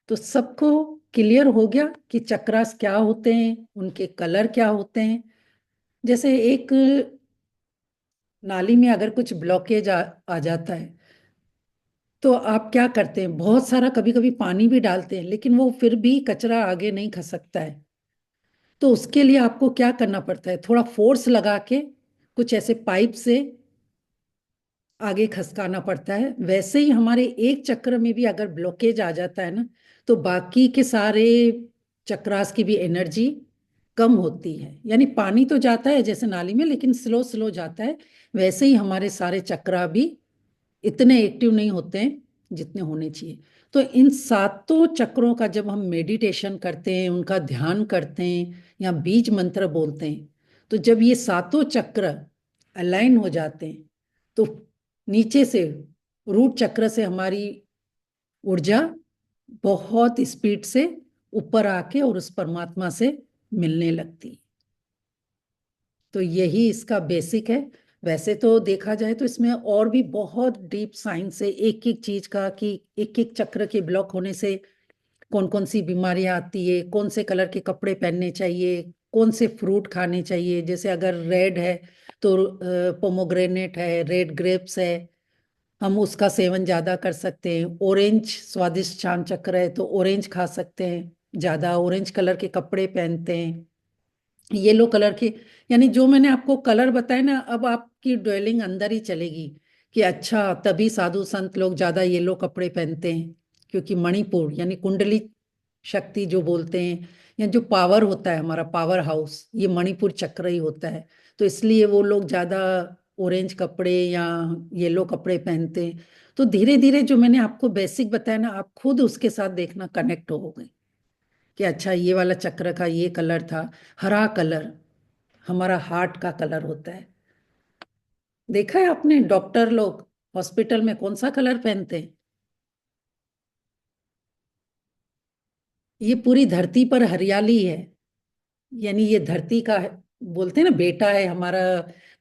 तो सबको क्लियर हो गया कि चक्रास क्या होते हैं, उनके कलर क्या होते हैं। जैसे एक नाली में अगर कुछ ब्लॉकेज आ जाता है तो आप क्या करते हैं, बहुत सारा कभी कभी पानी भी डालते हैं, लेकिन वो फिर भी कचरा आगे नहीं खसकता है। तो उसके लिए आपको क्या करना पड़ता है, थोड़ा फोर्स लगा के कुछ ऐसे पाइप से आगे खसकाना पड़ता है। वैसे ही हमारे एक चक्र में भी अगर ब्लॉकेज आ जाता है ना, तो बाकी के सारे चक्रास की भी एनर्जी कम होती है। यानी पानी तो जाता है जैसे नाली में, लेकिन स्लो स्लो जाता है। वैसे ही हमारे सारे चक्रा भी इतने एक्टिव नहीं होते हैं जितने होने चाहिए। तो इन सातों चक्रों का जब हम मेडिटेशन करते हैं, उनका ध्यान करते हैं या बीज मंत्र बोलते हैं, तो जब ये सातों चक्र अलाइन हो जाते हैं तो नीचे से रूट चक्र से हमारी ऊर्जा बहुत स्पीड से ऊपर आके और उस परमात्मा से मिलने लगती है। तो यही इसका बेसिक है। वैसे तो देखा जाए तो इसमें और भी बहुत डीप साइंस है एक एक चीज का, कि एक एक चक्र के ब्लॉक होने से कौन कौन सी बीमारियां आती है, कौन से कलर के कपड़े पहनने चाहिए, कौन से फ्रूट खाने चाहिए। जैसे अगर रेड है तो पोमोग्रेनेट है, रेड ग्रेप्स है, हम उसका सेवन ज्यादा कर सकते हैं। ऑरेंज स्वादिष्ट चांद चक्र है तो ऑरेंज खा सकते हैं, ज्यादा ऑरेंज कलर के कपड़े पहनते हैं। येलो कलर के, यानी जो मैंने आपको कलर बताया ना, अब आपकी ड्वेलिंग अंदर ही चलेगी कि अच्छा तभी साधु संत लोग ज्यादा येलो कपड़े पहनते हैं, क्योंकि मणिपुर यानी कुंडली शक्ति जो बोलते हैं, या जो पावर होता है हमारा पावर हाउस, ये मणिपुर चक्र ही होता है। तो इसलिए वो लोग ज्यादा ऑरेंज कपड़े या येलो कपड़े पहनते हैं। तो धीरे धीरे जो मैंने आपको बेसिक बताया ना, आप खुद उसके साथ देखना कनेक्ट होगे कि अच्छा ये वाला चक्र का ये कलर था। हरा कलर हमारा हार्ट का कलर होता है। देखा है आपने डॉक्टर लोग हॉस्पिटल में कौन सा कलर पहनते हैं? ये पूरी धरती पर हरियाली है, यानी ये धरती का बोलते हैं ना बेटा है हमारा।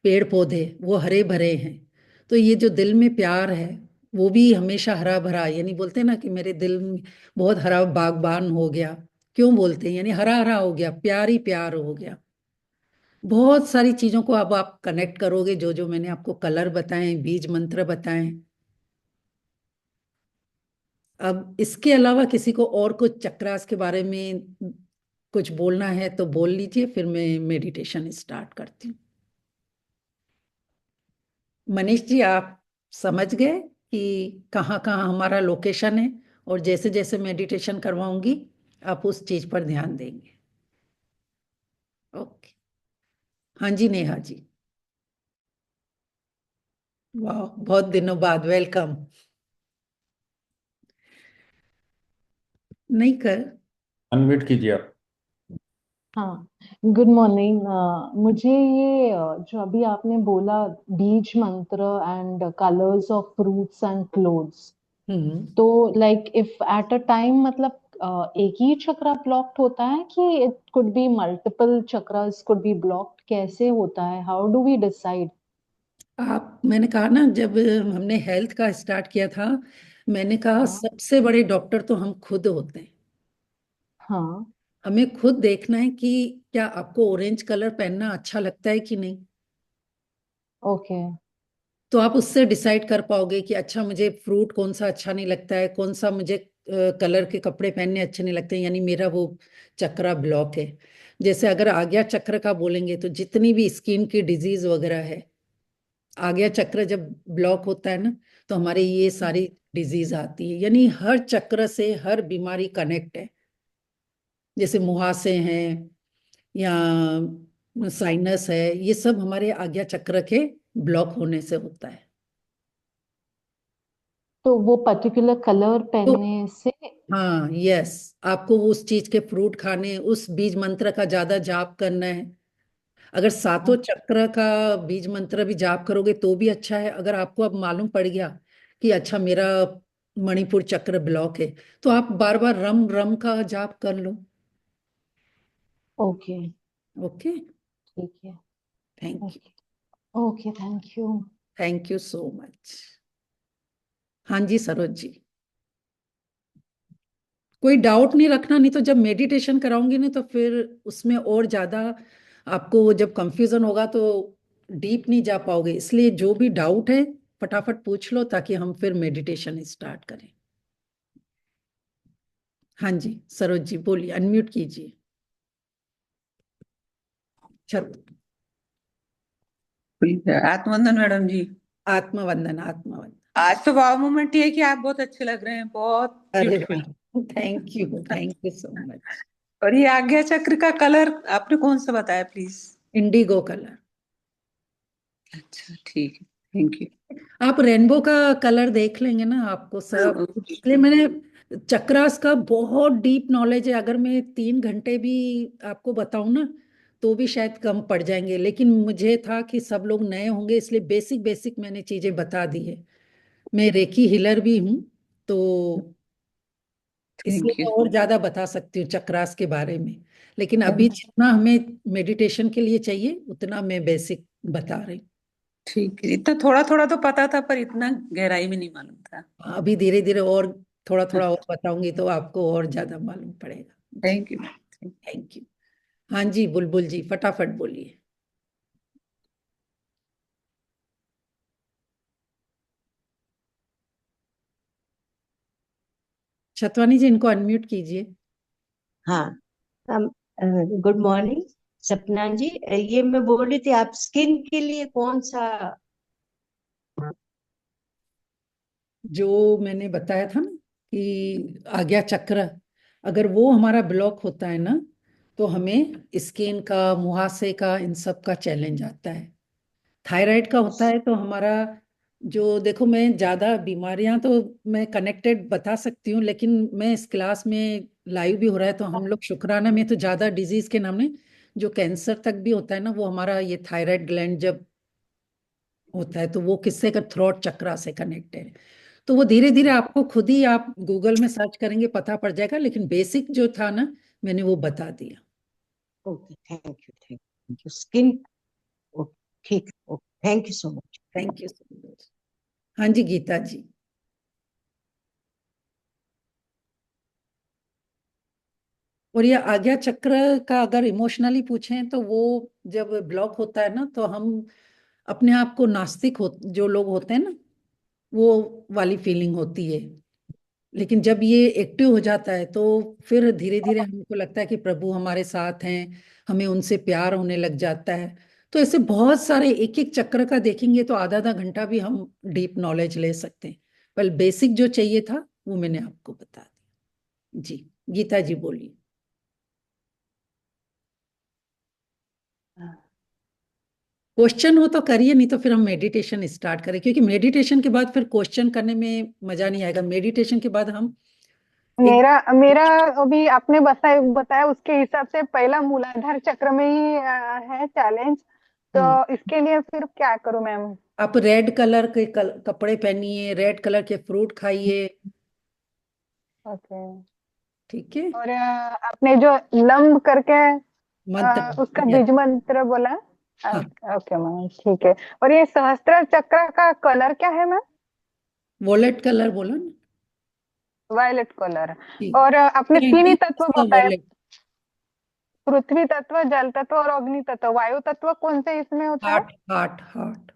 पेड़ पौधे वो हरे भरे हैं, तो ये जो दिल में प्यार है वो भी हमेशा हरा भरा, यानी बोलते हैं ना कि मेरे दिल में बहुत हरा बागबान हो गया। क्यों बोलते हैं, यानी हरा हरा हो गया, प्यार ही प्यार हो गया। बहुत सारी चीजों को अब आप कनेक्ट करोगे, जो जो मैंने आपको कलर बताए, बीज मंत्र बताए। अब इसके अलावा किसी को और कुछ चक्रास के बारे में कुछ बोलना है तो बोल लीजिए, फिर मैं मेडिटेशन स्टार्ट करती हूँ। मनीष जी, आप समझ गए कि कहाँ कहाँ हमारा लोकेशन है, और जैसे जैसे मेडिटेशन करवाऊंगी आप उस चीज पर ध्यान देंगे। ओके। हाँ जी नेहा जी। वाह, बहुत दिनों बाद, वेलकम। नहीं कर।
अनम्यूट कीजिए आप।
हाँ, गुड मॉर्निंग। मुझे ये जो अभी आपने बोला, बीज मंत्र and colours of fruits and clothes,
hmm.
तो like if at a time, मतलब एक ही चक्रा ब्लॉक्ड होता है कि it could be multiple chakras could be blocked? कैसे होता है? How do we decide?
मैंने कहा ना, जब हमने हेल्थ का स्टार्ट किया था, मैंने कहा
हाँ।
सबसे बड़े डॉक्टर तो हम खुद होते हैं।
हाँ।
हमें खुद देखना है कि क्या आपको ऑरेंज कलर पहनना अच्छा लगता है कि नहीं।
ओके।
तो आप उससे डिसाइड कर पाओगे कि अच्छा मुझे फ्रूट कौन सा अच्छा नहीं लगता है, कौन सा मुझे कलर के कपड़े पहनने अच्छे नहीं लगते हैं, यानी मेरा वो चक्रा ब्लॉक है। जैसे अगर आज्ञा चक्र का बोलेंगे तो जितनी भी स्किन की डिजीज वगैरह है, आज्ञा चक्र जब ब्लॉक होता है ना, तो हमारे ये सारी डिजीज आती है। यानी हर चक्र से हर बीमारी कनेक्ट है। जैसे मुहासे हैं या साइनस है, ये सब हमारे आज्ञा चक्र के ब्लॉक होने से होता है।
तो वो पर्टिकुलर कलर
तो
पहनने से?
हाँ, यस, आपको उस चीज के फ्रूट खाने, उस बीज मंत्र का ज्यादा जाप करना है। अगर सातों चक्र का बीज मंत्र भी जाप करोगे तो भी अच्छा है। अगर आपको अब मालूम पड़ गया कि अच्छा मेरा मणिपुर चक्र ब्लॉक है, तो आप बार बार रम रम का जाप कर लो।
ओके।
ओके।
ठीक है।
Thank you.
Okay. Okay, thank you.
Thank you so much. हाँ जी सरोज जी। कोई डाउट नहीं रखना, नहीं तो जब मेडिटेशन कराऊंगी ना तो फिर उसमें और ज्यादा आपको जब कंफ्यूजन होगा तो डीप नहीं जा पाओगे। इसलिए जो भी डाउट है फटाफट पूछ लो ताकि हम फिर मेडिटेशन स्टार्ट करें। हाँ जी सरोज जी बोलिए, अनम्यूट कीजिए। चलो,
आत्मवंदन मैडम जी।
आत्मवंदन आत्मवंदन।
आज तो वाव मोमेंट ये है कि आप बहुत अच्छे लग रहे हैं, बहुत
अरे
beautiful.
Thank you so much.
और ये आज्ञा चक्र का कलर आपने कौन सा बताया प्लीज?
Indigo colour.
अच्छा ठीक है, थैंक यू।
आप रेनबो का कलर देख लेंगे ना आपको सब। इसलिए मैंने चक्रास का बहुत डीप नॉलेज है, अगर मैं 3 घंटे भी आपको बताऊं ना तो भी शायद कम पड़ जाएंगे, लेकिन मुझे था कि सब लोग नए होंगे इसलिए बेसिक बेसिक मैंने चीजें बता दी है। मैं रेकी हीलर भी हूँ तो इसलिए
थैंक यू।
मैं और ज्यादा बता सकती हूँ चक्रास के बारे में, लेकिन अभी
थैंक
जितना हमें मेडिटेशन के लिए चाहिए उतना मैं बेसिक बता रही हूँ।
ठीक है, इतना थोड़ा थोड़ा तो पता था पर इतना गहराई में नहीं मालूम था।
अभी धीरे धीरे और थोड़ा थोड़ा और बताऊंगी तो आपको और ज्यादा मालूम पड़ेगा जी।
Thank you ma'am.
Thank you. हाँ जी बुलबुल जी फटाफट बोलिए। छतवानी जी इनको अनम्यूट कीजिए।
हाँ। गुड मॉर्निंग सपना जी। ये मैं बोल रही थी, आप स्किन के लिए कौन सा?
जो मैंने बताया था ना कि आज्ञा चक्र, अगर वो हमारा ब्लॉक होता है ना तो हमें स्किन का, मुहासे का, इन सब का चैलेंज आता है। थायराइड का होता है तो हमारा जो, देखो मैं ज्यादा बीमारियां तो मैं कनेक्टेड बता सकती हूँ, लेकिन मैं इस क्लास में लाइव भी हो रहा है तो हम लोग शुक्राना में तो ज्यादा डिजीज के नाम ने जो कैंसर तक भी होता है ना वो हमारा ये थायराइड ग्लैंड जब होता है तो वो किससे का, थ्रोट चक्रा से कनेक्टेड है। तो वो धीरे धीरे आपको खुद ही, आप गूगल में सर्च करेंगे पता पड़ जाएगा, लेकिन बेसिक जो था ना मैंने वो बता दिया।
Okay, thank you skin. Okay, ठीक है, okay, thank you so much.
Thank you so much. हाँ जी गीता जी। और ये आज्ञा चक्र का अगर इमोशनली पूछें तो वो जब ब्लॉक होता है ना तो हम अपने आप को नास्तिक हो, जो लोग होते हैं ना वो वाली फीलिंग होती है। लेकिन जब ये एक्टिव हो जाता है तो फिर धीरे धीरे हमको लगता है कि प्रभु हमारे साथ हैं, हमें उनसे प्यार होने लग जाता है। तो ऐसे बहुत सारे, एक एक चक्र का देखेंगे तो आधा आधा घंटा भी हम डीप नॉलेज ले सकते हैं। पर बेसिक जो चाहिए था वो मैंने आपको बता दिया जी। गीता जी बोलिए। क्वेश्चन हो तो करिए, नहीं तो फिर हम मेडिटेशन स्टार्ट करें, क्योंकि मेडिटेशन के बाद फिर क्वेश्चन करने में मजा नहीं आएगा। मेडिटेशन के बाद हम एक,
मेरा मेरा अभी आपने बताया उसके हिसाब से पहला मूलाधार चक्र में ही है चैलेंज।
हम्म,
तो इसके लिए फिर क्या करूं मैम?
आप रेड कलर के कपड़े पहनिए, रेड कलर के फ्रूट खाइए।
ओके।
ठीक है।
और आपने जो लंब करके
मंत्र।
उसका
यस।
बीज मंत्र बोला।
हाँ,
ओके मैम, ठीक है। और ये सहस्त्र चक्र का कलर क्या है मैम?
वॉलेट कलर बोला ना।
Violet colour.
ठीक।
और आपने तीन ही तत्व बताए,
वॉलेट।
पृथ्वी तत्व, जल तत्व और अग्नि तत्व। वायु तत्व कौन से इसमें होता है?
Heart heart heart.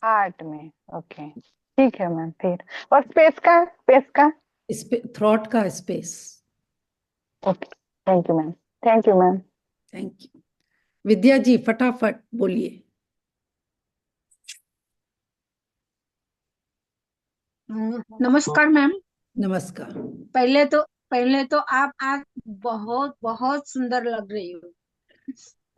हार्ट में। ओके, ठीक है मैम। फिर और स्पेस का?
थ्रॉट का space.
Okay, thank you ma'am. Thank you ma'am.
Thank you. Vidya ji फटाफट बोलिए।
नमस्कार मैम।
नमस्कार।
पहले तो आप आज बहुत बहुत सुंदर लग रही हो।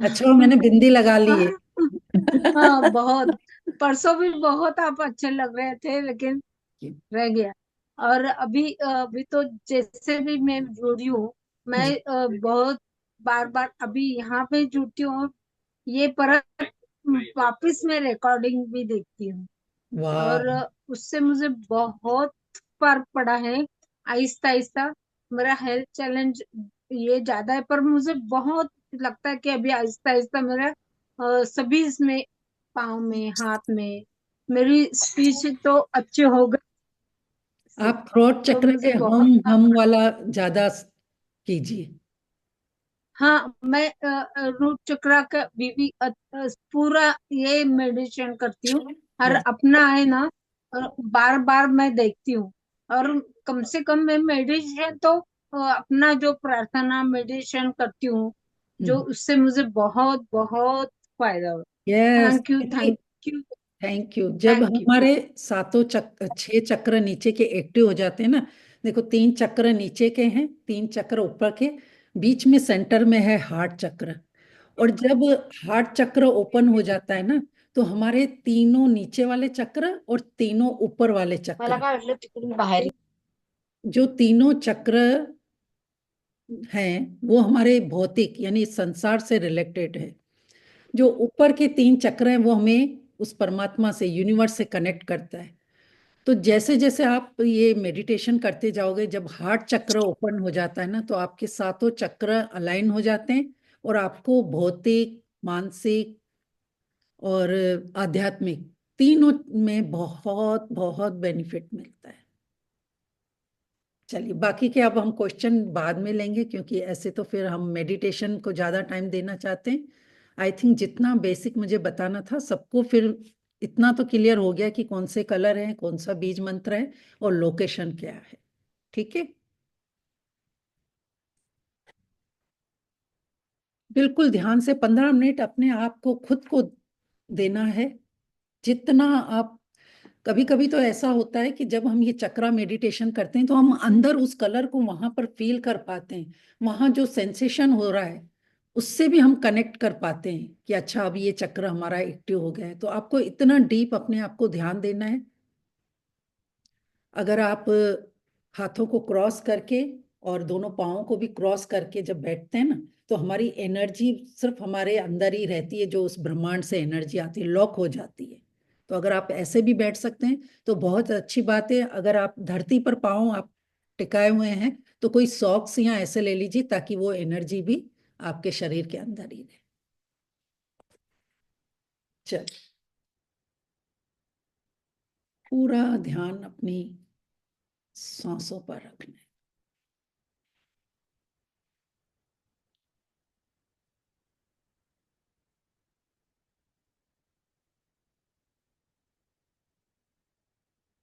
अच्छा मैंने बिंदी लगा ली है।
हाँ बहुत। परसों भी बहुत आप अच्छे लग रहे थे लेकिन रह गया। और अभी तो जैसे भी मैं जुड़ी हूँ, मैं
जी।
बहुत बार बार अभी यहाँ पे जुटी हूँ। ये परत वापिस मैं रिकॉर्डिंग भी देखती हूँ
वाह।
और उससे मुझे बहुत फर्क पड़ा है। आहिस्ता आहिस्ता मेरा हेल्थ चैलेंज ये ज्यादा है, पर मुझे बहुत लगता है कि अभी आहिस्ता आहिस्ता मेरा सभी इसमें, पाँव में, हाथ में, मेरी स्पीच तो अच्छी हो गई।
से।
आप थ्रोट
तो
चक्र
मुझे
के
बहुत
हम वाला ज्यादा कीजिए।
हाँ, मैं रूट चक्र का भी पूरा ये मेडिटेशन करती हूँ। हर
यस,
अपना है ना, बार बार मैं देखती हूँ। और कम से कम मैं मेडिटेशन तो अपना जो प्रार्थना मेडिटेशन करती हूँ, जो उससे मुझे बहुत बहुत फायदा हुआ।
Yes,
thank you, thank you,
thank you. जब
थैंक यू।
हमारे सातों छह चक्र नीचे के एक्टिव हो जाते हैं ना, देखो 3 चक्र नीचे के हैं, 3 चक्र ऊपर के, बीच में सेंटर में है हार्ट चक्र। और जब हार्ट चक्र ओपन हो जाता है ना, तो हमारे तीनों नीचे वाले चक्र और तीनों ऊपर वाले
मला
चक्र,
काय वाटलं तिकडून बाहेर
जो तीनों चक्र हैं वो हमारे भौतिक यानी संसार से रिलेटेड है। जो ऊपर के 3 चक्र हैं वो हमें उस परमात्मा से, यूनिवर्स से कनेक्ट करता है। तो जैसे जैसे आप ये मेडिटेशन करते जाओगे, जब हार्ट चक्र ओपन हो जाता है ना, तो आपके सातों चक्र अलाइन हो जाते हैं और आपको भौतिक, मानसिक और आध्यात्मिक तीनों में बहुत बहुत बेनिफिट मिलता है। चलिए, बाकी के अब हम क्वेश्चन बाद में लेंगे, क्योंकि ऐसे तो फिर हम मेडिटेशन को ज़्यादा टाइम देना चाहते हैं। आई थिंक जितना बेसिक मुझे बताना था सबको, फिर इतना तो क्लियर हो गया कि कौन से कलर हैं, कौन सा बीज मंत्र है और लोकेशन क्या है। ठीक है, बिल्कुल ध्यान से 15 मिनट अपने आप को खुद को देना है। जितना आप, कभी कभी तो ऐसा होता है कि जब हम ये चक्रा मेडिटेशन करते हैं तो हम अंदर उस कलर को वहां पर फील कर पाते हैं, वहां जो सेंसेशन हो रहा है उससे भी हम कनेक्ट कर पाते हैं कि अच्छा अब ये चक्र हमारा एक्टिव हो गया है। तो आपको इतना डीप अपने आप को ध्यान देना है। अगर आप हाथों को क्रॉस करके और दोनों पाँवों को भी क्रॉस करके जब बैठते हैं ना, तो हमारी एनर्जी सिर्फ हमारे अंदर ही रहती है, जो उस ब्रह्मांड से एनर्जी आती है, लॉक हो जाती है। तो अगर आप ऐसे भी बैठ सकते हैं तो बहुत अच्छी बात है। अगर आप धरती पर पाँव आप टिकाए हुए हैं तो कोई सॉक्स या ऐसे ले लीजिए, ताकि वो एनर्जी भी आपके शरीर के अंदर ही रहे। चलिए, पूरा ध्यान अपनी सांसों पर रखना है।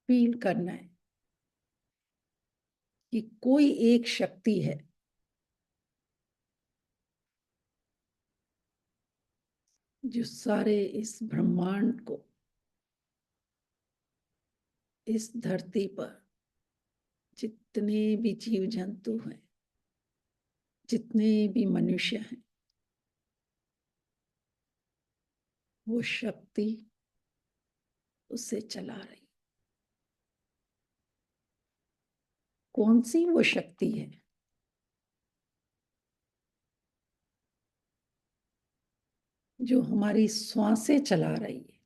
फील करना है कि कोई एक शक्ति है जो सारे इस ब्रह्मांड को, इस धरती पर जितने भी जीव जंतु हैं, जितने भी मनुष्य हैं, वो शक्ति उसे चला रही। कौन सी वो शक्ति है? जो हमारी श्वासें चला रही है।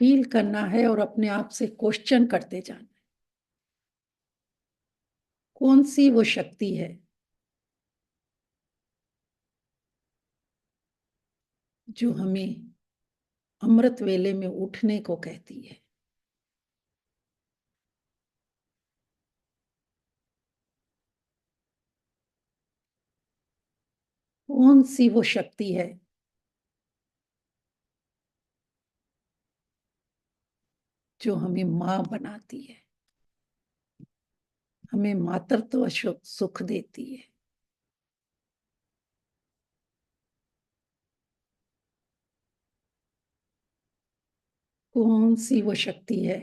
फील करना है और अपने आप से क्वेश्चन करते जाना है, कौन सी वो शक्ति है जो हमें अमृत वेले में उठने को कहती है। कौन सी वो शक्ति है जो हमें माँ बनाती है, हमें मातृत्व सुख देती है। कौन सी वो शक्ति है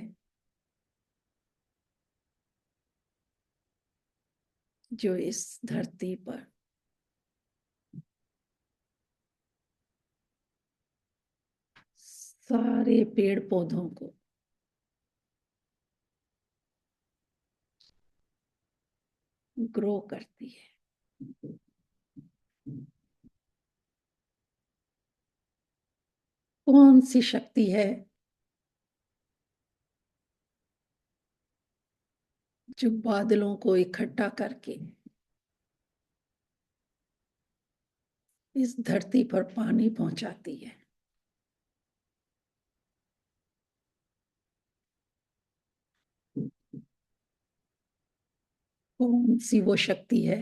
जो इस धरती पर सारे पेड़ पौधों को ग्रो करती है। कौन सी शक्ति है जो बादलों को इकट्ठा करके इस धरती पर पानी पहुंचाती है। कौन सी वो शक्ति है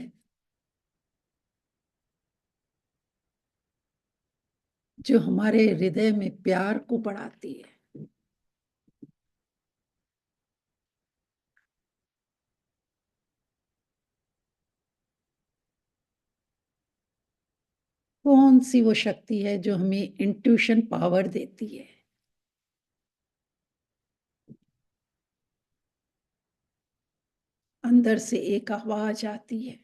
जो हमारे हृदय में प्यार को बढ़ाती है? कौन सी वो शक्ति है जो हमें इंट्यूशन पावर देती है? अंदर से एक आवाज आती है,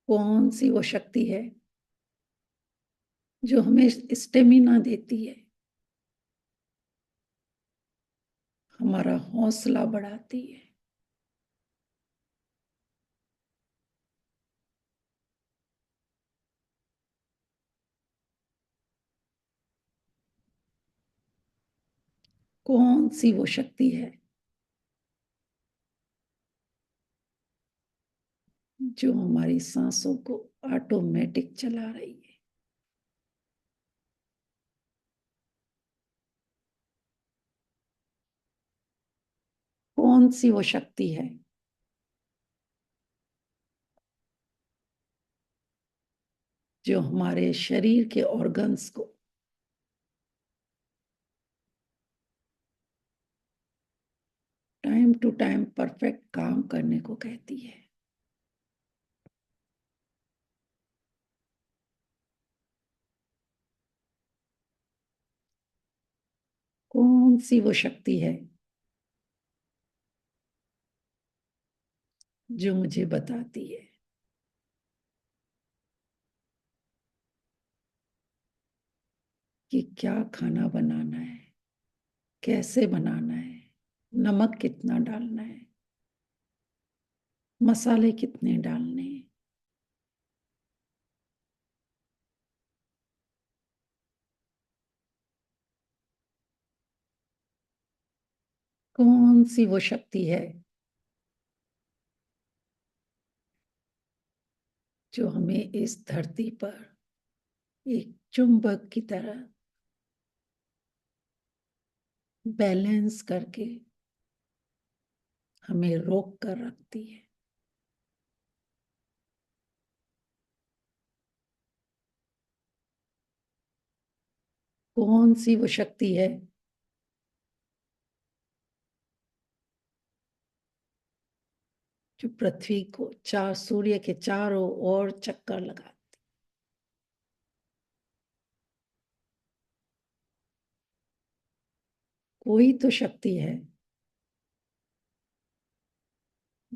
कौन सी वो शक्ति है जो हमें स्टेमिना देती है, हमारा हौसला बढ़ाती है? कौन सी वो शक्ति है जो हमारी सांसों को ऑटोमेटिक चला रही है? कौन सी वो शक्ति है जो हमारे शरीर के ऑर्गन्स को टाइम टू टाइम परफेक्ट काम करने को कहती है? कौन सी वो शक्ति है जो मुझे बताती है कि क्या खाना बनाना है, कैसे बनाना है, नमक कितना डालना है, मसाले कितने डालने हैं? कौन सी वो शक्ति है जो हमें इस धरती पर एक चुंबक की तरह बैलेंस करके हमें रोक कर रखती है? कौन सी वो शक्ति है जो पृथ्वी को सूर्य के चारों ओर चक्कर लगा? कोई तो शक्ति है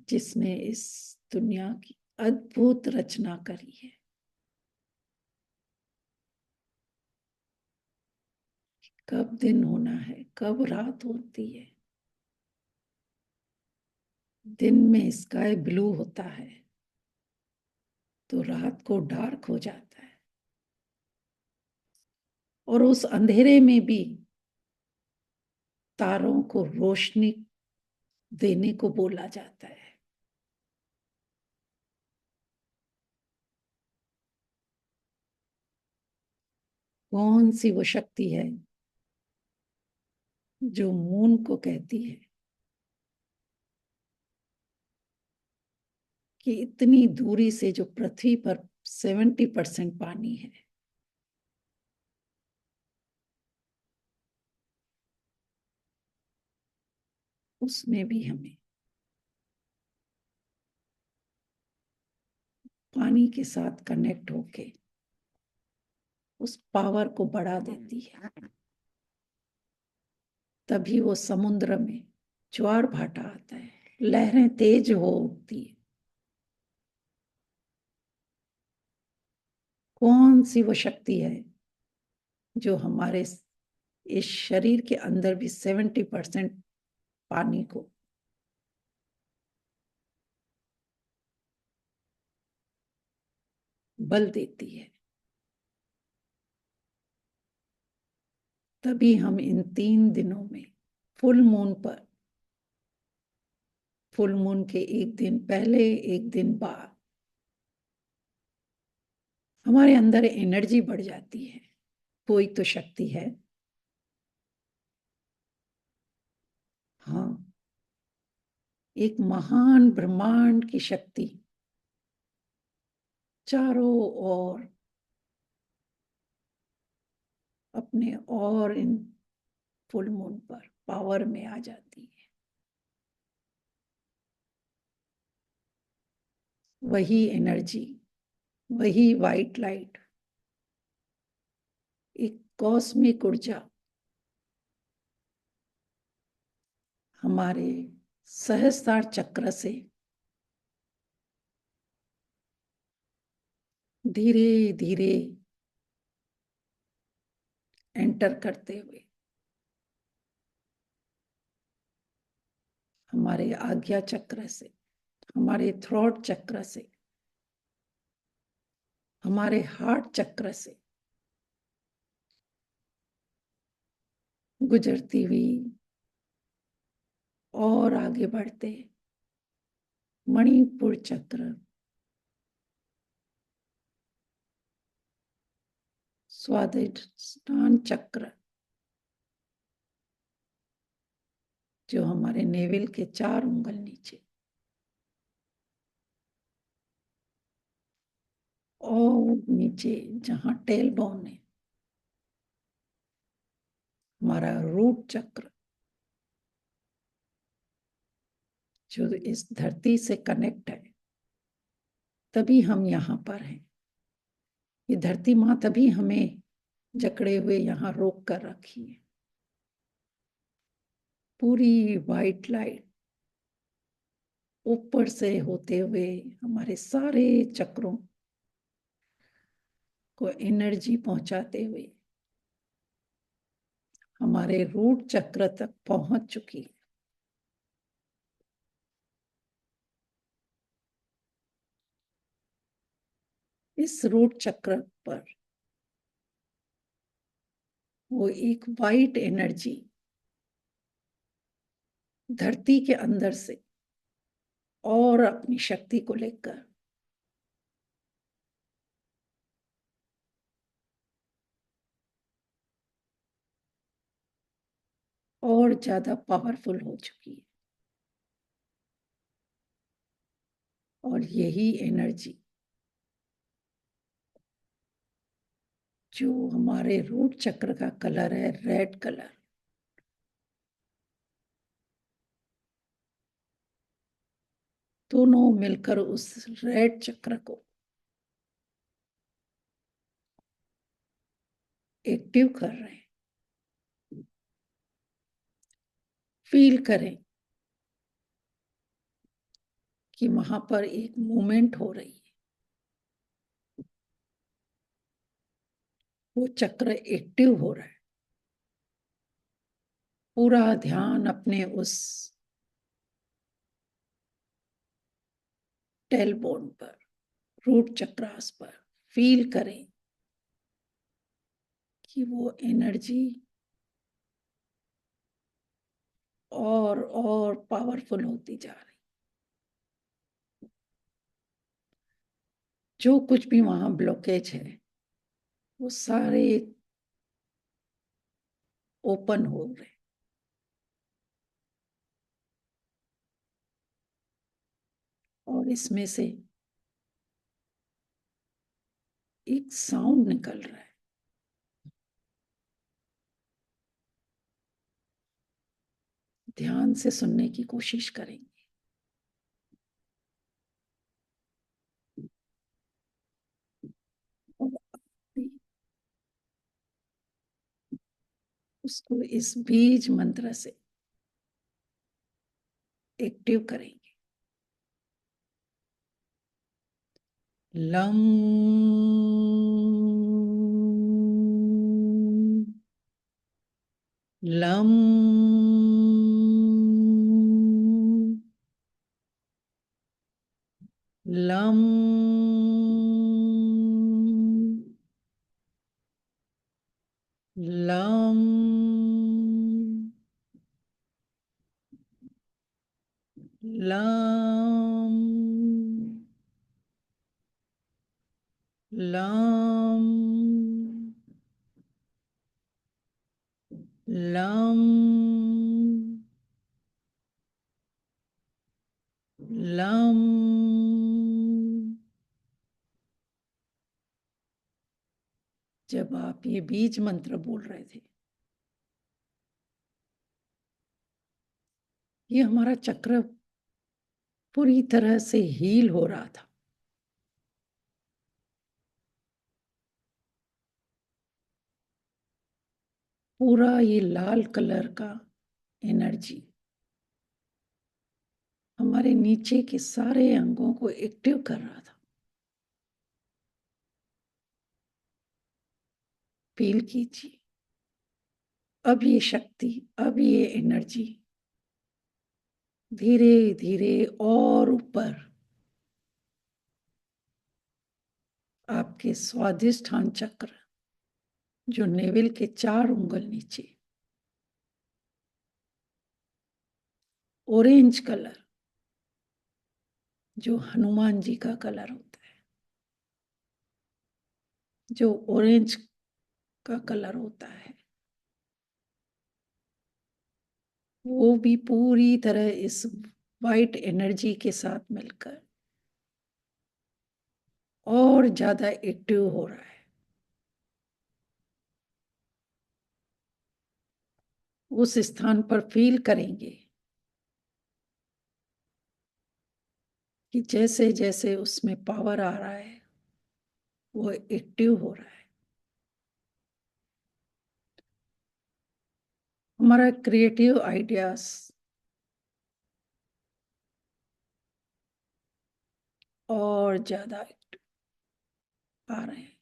जिसने इस दुनिया की अद्भुत रचना करी है। कब दिन होना है, कब रात होती है। दिन में स्काई ब्लू होता है तो रात को डार्क हो जाता है, और उस अंधेरे में भी तारों को रोशनी देने को बोला जाता है। कौन सी वो शक्ति है जो मून को कहती है कि इतनी दूरी से जो पृथ्वी पर 70% पानी है, उसमें भी हमें पानी के साथ कनेक्ट होके उस पावर को बढ़ा देती है। तभी वो समुद्र में ज्वार भाटा आता है, लहरें तेज हो उठती है। कौन सी वो शक्ति है जो हमारे इस शरीर के अंदर भी 70% पानी को बल देती है? तभी हम इन 3 दिनों में फुल मून पर, फुल मून के एक दिन पहले एक दिन बाद, हमारे अंदर एनर्जी बढ़ जाती है। कोई तो शक्ति है, हाँ, एक महान ब्रह्मांड की शक्ति चारों ओर अपने और इन फुल मून पर पावर में आ जाती है। वही एनर्जी, वही वाइट लाइट, एक कॉस्मिक ऊर्जा हमारे सहस्त्रार चक्र से धीरे धीरे एंटर करते हुए हमारे आज्ञा चक्र से, हमारे थ्रोट चक्र से, हमारे हार्ट चक्र से गुजरती हुई और आगे बढ़ते मणिपुर चक्र, स्वादिष्ठान चक्र जो हमारे नेवल के 4 उंगल नीचे, और नीचे जहां टेल बोन है, हमारा रूट चक्र जो इस धरती से कनेक्ट है। तभी हम यहाँ पर हैं। ये धरती माँ तभी हमें जकड़े हुए यहाँ रोक कर रखी है। पूरी वाइट लाइट ऊपर से होते हुए हमारे सारे चक्रों को एनर्जी पहुंचाते हुए हमारे रूट चक्र तक पहुंच चुकी है। इस रूट चक्र पर वो एक वाइट एनर्जी धरती के अंदर से और अपनी शक्ति को लेकर और ज्यादा पावरफुल हो चुकी है। और यही एनर्जी जो हमारे रूट चक्र का कलर है, रेड कलर, दोनों मिलकर उस रेड चक्र को एक्टिव कर रहे हैं। फील करें कि वहां पर एक मूवमेंट हो रही है। वो चक्र एक्टिव हो रहा है। पूरा ध्यान अपने उस टेलबोन पर, रूट चक्रास पर फील करें कि वो एनर्जी और पावरफुल होती जा रही। जो कुछ भी वहां ब्लॉकेज है वो सारे ओपन हो रहे। और इसमें से एक साउंड निकल रहा है। ध्यान से सुनने की कोशिश करेंगे। और उसको इस बीज मंत्र से एक्टिव करेंगे। Lump lump lump lump lump lump lump lump. जब आप ये बीज मंत्र बोल रहे थे, ये हमारा चक्र पूरी तरह से हील हो रहा था। पूरा ये लाल कलर का एनर्जी हमारे नीचे के सारे अंगों को एक्टिव कर रहा था। फील कीजिए, अब ये शक्ति, अब ये एनर्जी धीरे धीरे और ऊपर आपके स्वादिष्ठान चक्र, जो नेवल के 4 उंगल नीचे, ऑरेंज कलर जो हनुमान जी का कलर होता है, जो ऑरेंज का कलर होता है, वो भी पूरी तरह इस वाइट एनर्जी के साथ मिलकर और ज्यादा एक्टिव हो रहा है। उस स्थान पर फील करेंगे कि जैसे जैसे उसमें पावर आ रहा है, वो एक्टिव हो रहा है। हमारा क्रिएटिव आइडियाज और ज्यादा एक्टिव आ रहे हैं।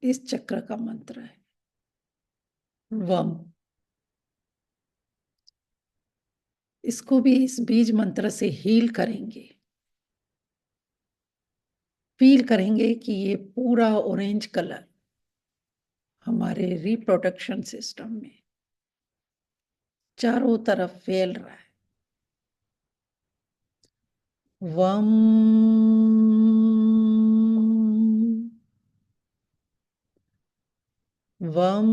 इस चक्र का मंत्र है वम। इसको भी इस बीज मंत्र से हील करेंगे। फील करेंगे कि ये पूरा ऑरेंज कलर हमारे रिप्रोडक्शन सिस्टम में चारों तरफ फैल रहा है। वम वम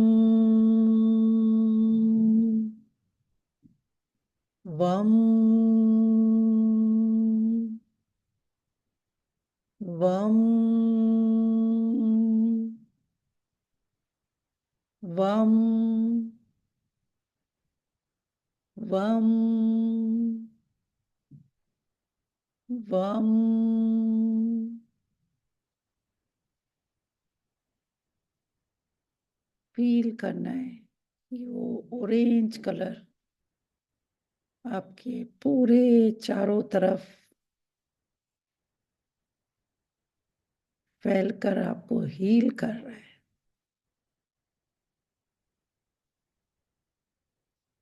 वम वम वम वम वम। फील करना है कि वो ऑरेंज कलर आपके पूरे चारों तरफ फैलकर आपको हील कर रहा है।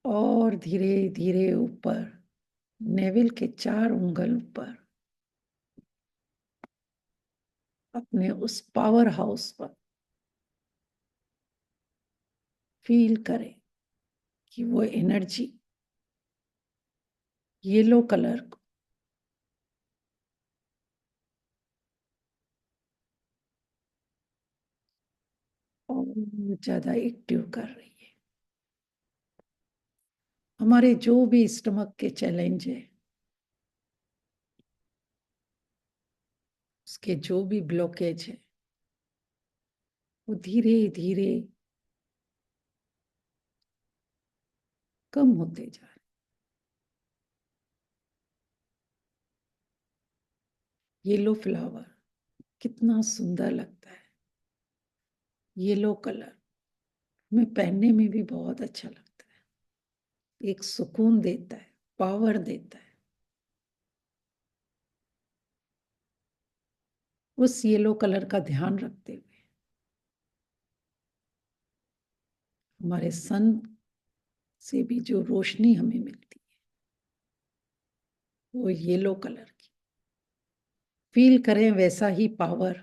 और धीरे धीरे ऊपर नेवल के 4 उंगल ऊपर अपने उस पावर हाउस पर फील करें कि वो एनर्जी येलो कलर को और ज्यादा एक्टिव कर रही है। हमारे जो भी स्टमक के चैलेंज है, उसके जो भी ब्लॉकेज है, वो धीरे धीरे कम होते जा रहे। येलो फ्लावर कितना सुंदर लगता है। येलो कलर में पहनने में भी बहुत अच्छा लगता है। एक सुकून देता है, पावर देता है। उस येलो कलर का ध्यान रखते हुए हमारे सन से भी जो रोशनी हमें मिलती है, वो येलो कलर की। फील करें वैसा ही पावर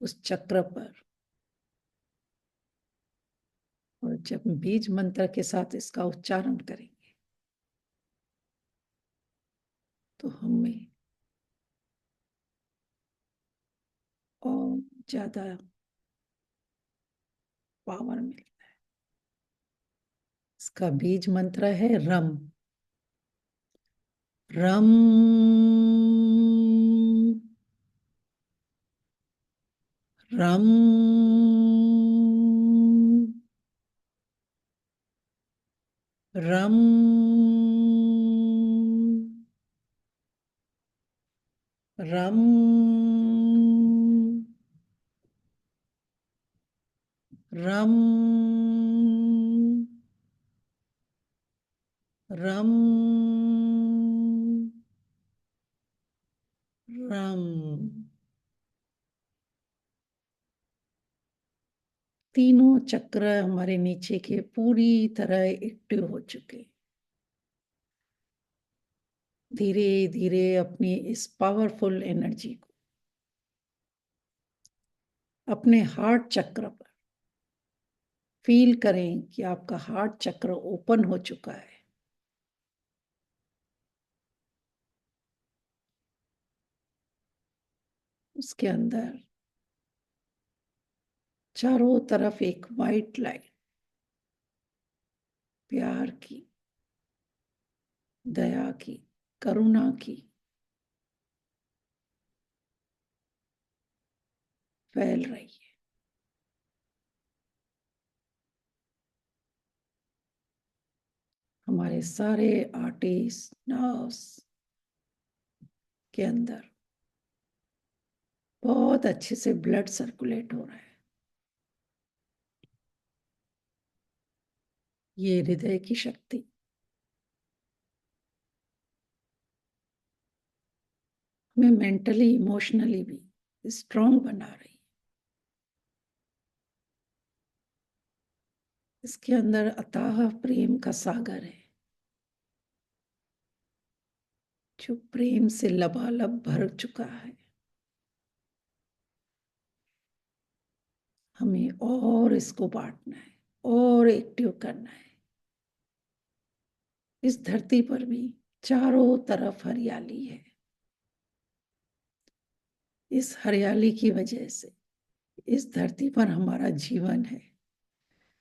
उस चक्र पर। और जब बीज मंत्र के साथ इसका उच्चारण करेंगे तो हमें और ज्यादा पावर मिलता है। इसका बीज मंत्र है रम। रम रम रम रम रम रम रम। तीनों चक्र हमारे नीचे के पूरी तरह एक्टिव हो चुके। धीरे धीरे अपनी इस पावरफुल एनर्जी को अपने हार्ट चक्र पर फील करें कि आपका हार्ट चक्र ओपन हो चुका है। उसके अंदर चारों तरफ एक वाइट लाइट प्यार की, दया की, करुणा की फैल रही है। हमारे सारे आर्टरीज, नर्व्स के अंदर बहुत अच्छे से ब्लड सर्कुलेट हो रहा है। ये हृदय की शक्ति हमें मेंटली इमोशनली भी स्ट्रांग बना रही है। इसके अंदर अथाह प्रेम का सागर है जो प्रेम से लबालब भर चुका है। हमें और इसको बांटना है और एक्टिव करना है। इस धरती पर भी चारों तरफ हरियाली है। इस हरियाली की वजह से इस धरती पर हमारा जीवन है।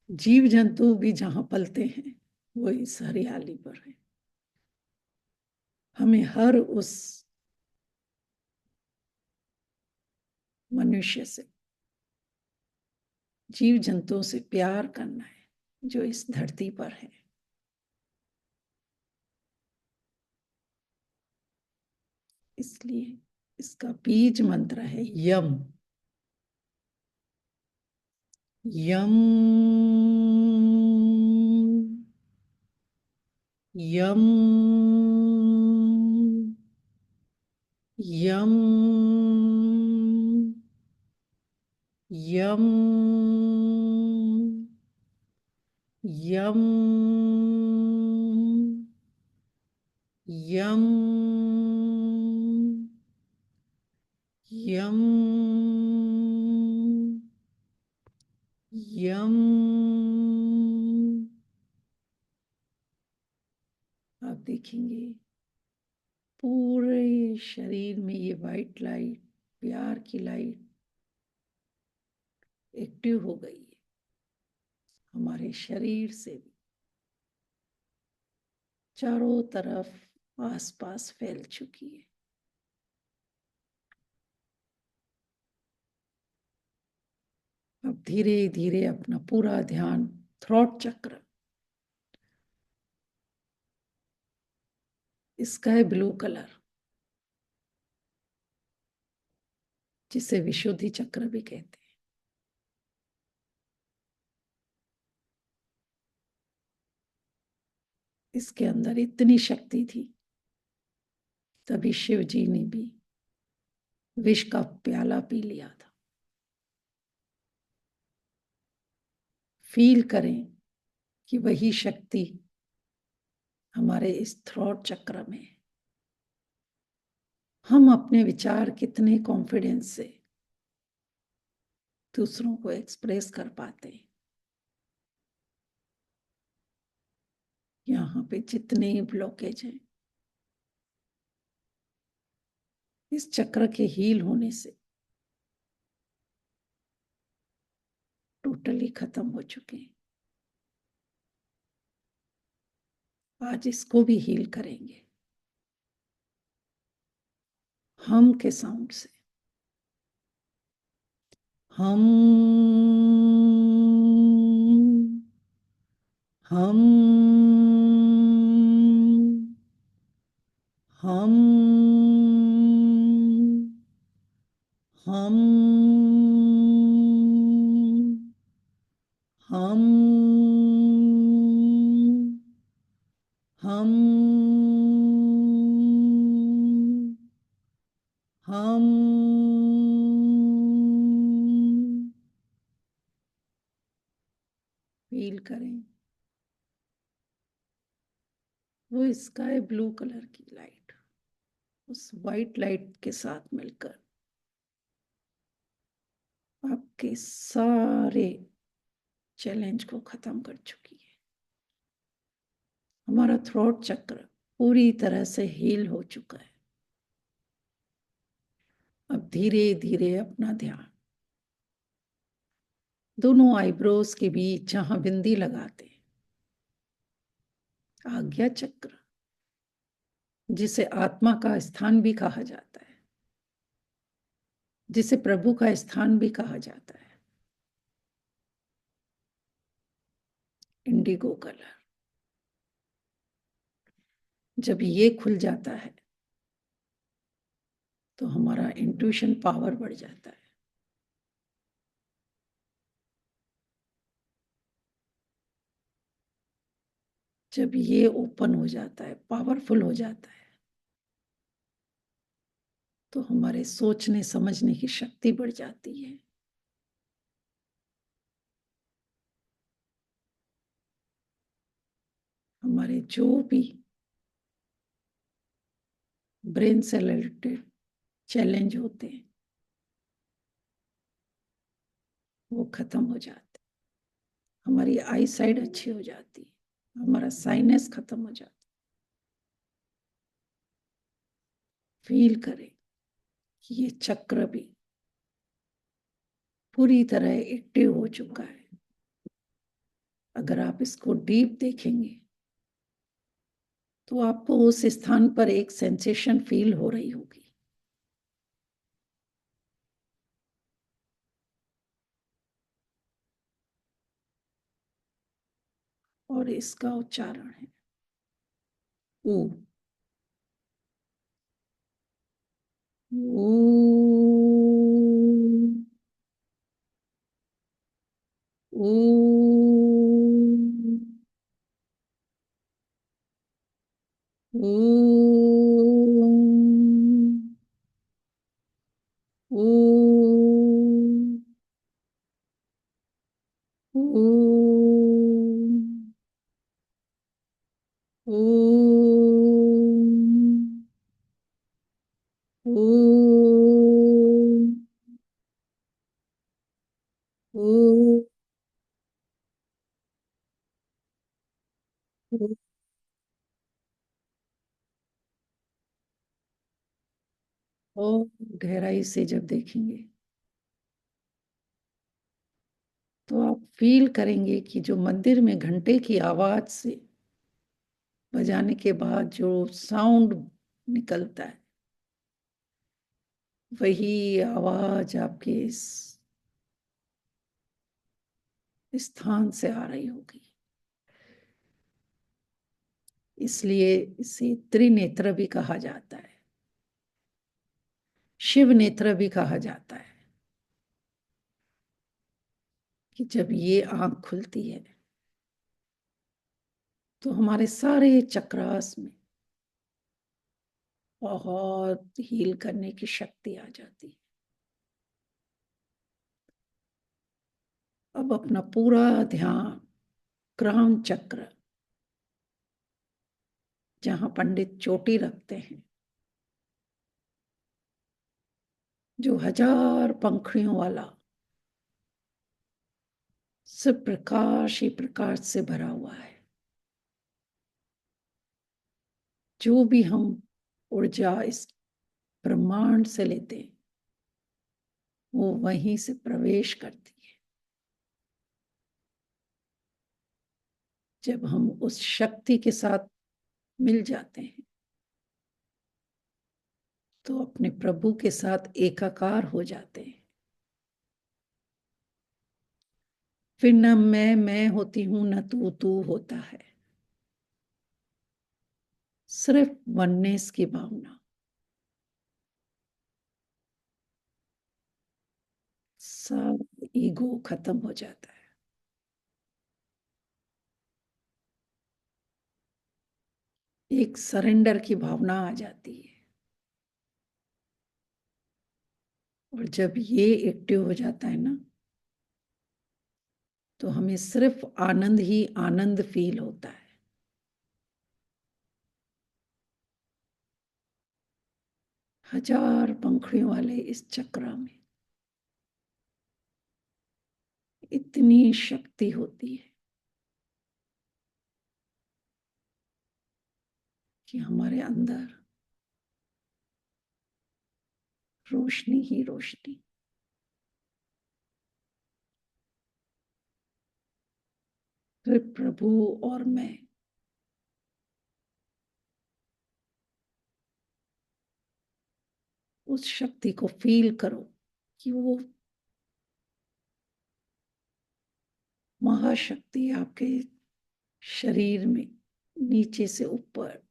जीव जंतु भी जहां पलते हैं वो इस हरियाली पर है। हमें हर उस मनुष्य से, जीव जंतुओं से प्यार करना है जो इस धरती पर है। इसलिए इसका बीज मंत्र है यम। यम यम यम यम यम यम यम यम। आप देखेंगे पूरे शरीर में ये वाइट लाइट, प्यार की लाइट एक्टिव हो गई है। हमारे शरीर से भी चारों तरफ आसपास फैल चुकी है। अब धीरे धीरे अपना पूरा ध्यान थ्रोट चक्र, स्काई ब्लू कलर जिसे विशुद्धि चक्र भी कहते हैं, इसके अंदर इतनी शक्ति थी तभी शिव जी ने भी विष का प्याला पी लिया था। फील करें कि वही शक्ति हमारे इस थ्रोट चक्र में है। हम अपने विचार कितने कॉन्फिडेंस से दूसरों को एक्सप्रेस कर पाते हैं। यहाँ पे जितने ब्लॉकेज हैं, इस चक्र के हील होने से टोटली खत्म हो चुके हैं। आज इसको भी हील करेंगे हम के साउंड से। हम हम हम हम हम हम हम फील करें वो स्काई ब्लू कलर की लाइट उस वाइट लाइट के साथ मिलकर आपके सारे चैलेंज को खत्म कर चुकी है। हमारा थ्रोट चक्र पूरी तरह से हील हो चुका है। अब धीरे धीरे अपना ध्यान दोनों आईब्रोज के बीच जहां बिंदी लगाते हैं, आज्ञा चक्र जिसे आत्मा का स्थान भी कहा जाता है, जिसे प्रभु का स्थान भी कहा जाता है, इंडिगो कलर, जब ये खुल जाता है तो हमारा इंट्यूशन पावर बढ़ जाता है। जब ये ओपन हो जाता है, पावरफुल हो जाता है, तो हमारे सोचने समझने की शक्ति बढ़ जाती है। हमारे जो भी ब्रेन से रिलेटेड चैलेंज होते हैं वो खत्म हो जाते, हमारी आई साइड अच्छी हो जाती है, हमारा साइनस खत्म हो जाता। फील करें कि ये चक्र भी पूरी तरह एक्टिव हो चुका है। अगर आप इसको डीप देखेंगे तो आपको उस स्थान पर एक सेंसेशन फील हो रही होगी। और इसका उच्चारण है ऊ। ऊ ऊ और गहराई से जब देखेंगे तो आप फील करेंगे कि जो मंदिर में घंटे की आवाज से बजाने के बाद जो साउंड निकलता है वही आवाज आपके इस स्थान से आ रही होगी। इसलिए इसे त्रिनेत्र भी कहा जाता है, शिव नेत्र भी कहा जाता है कि जब ये आंख खुलती है तो हमारे सारे चक्रास में बहुत हील करने की शक्ति आ जाती है। अब अपना पूरा ध्यान क्राउन चक्र जहां पंडित चोटी रखते हैं, जो 1000 पंखुड़ियों वाला सिर्फ प्रकाश ही प्रकाश से भरा हुआ है। जो भी हम ऊर्जा इस ब्रह्मांड से लेते हैं वो वहीं से प्रवेश करती है। जब हम उस शक्ति के साथ मिल जाते हैं तो अपने प्रभु के साथ एकाकार हो जाते हैं। फिर न मैं होती हूं न तू होता है, सिर्फ वननेस की भावना। सब ईगो खत्म हो जाता है। एक सरेंडर की भावना आ जाती है। और जब ये एक्टिव हो जाता है ना, तो हमें सिर्फ आनंद ही आनंद फील होता है। हजार पंखुड़ियों वाले इस चक्र में इतनी शक्ति होती है कि हमारे अंदर रोशनी ही रोशनी। फिर प्रभु और मैं उस शक्ति को फील करो कि वो महाशक्ति आपके शरीर में नीचे से ऊपर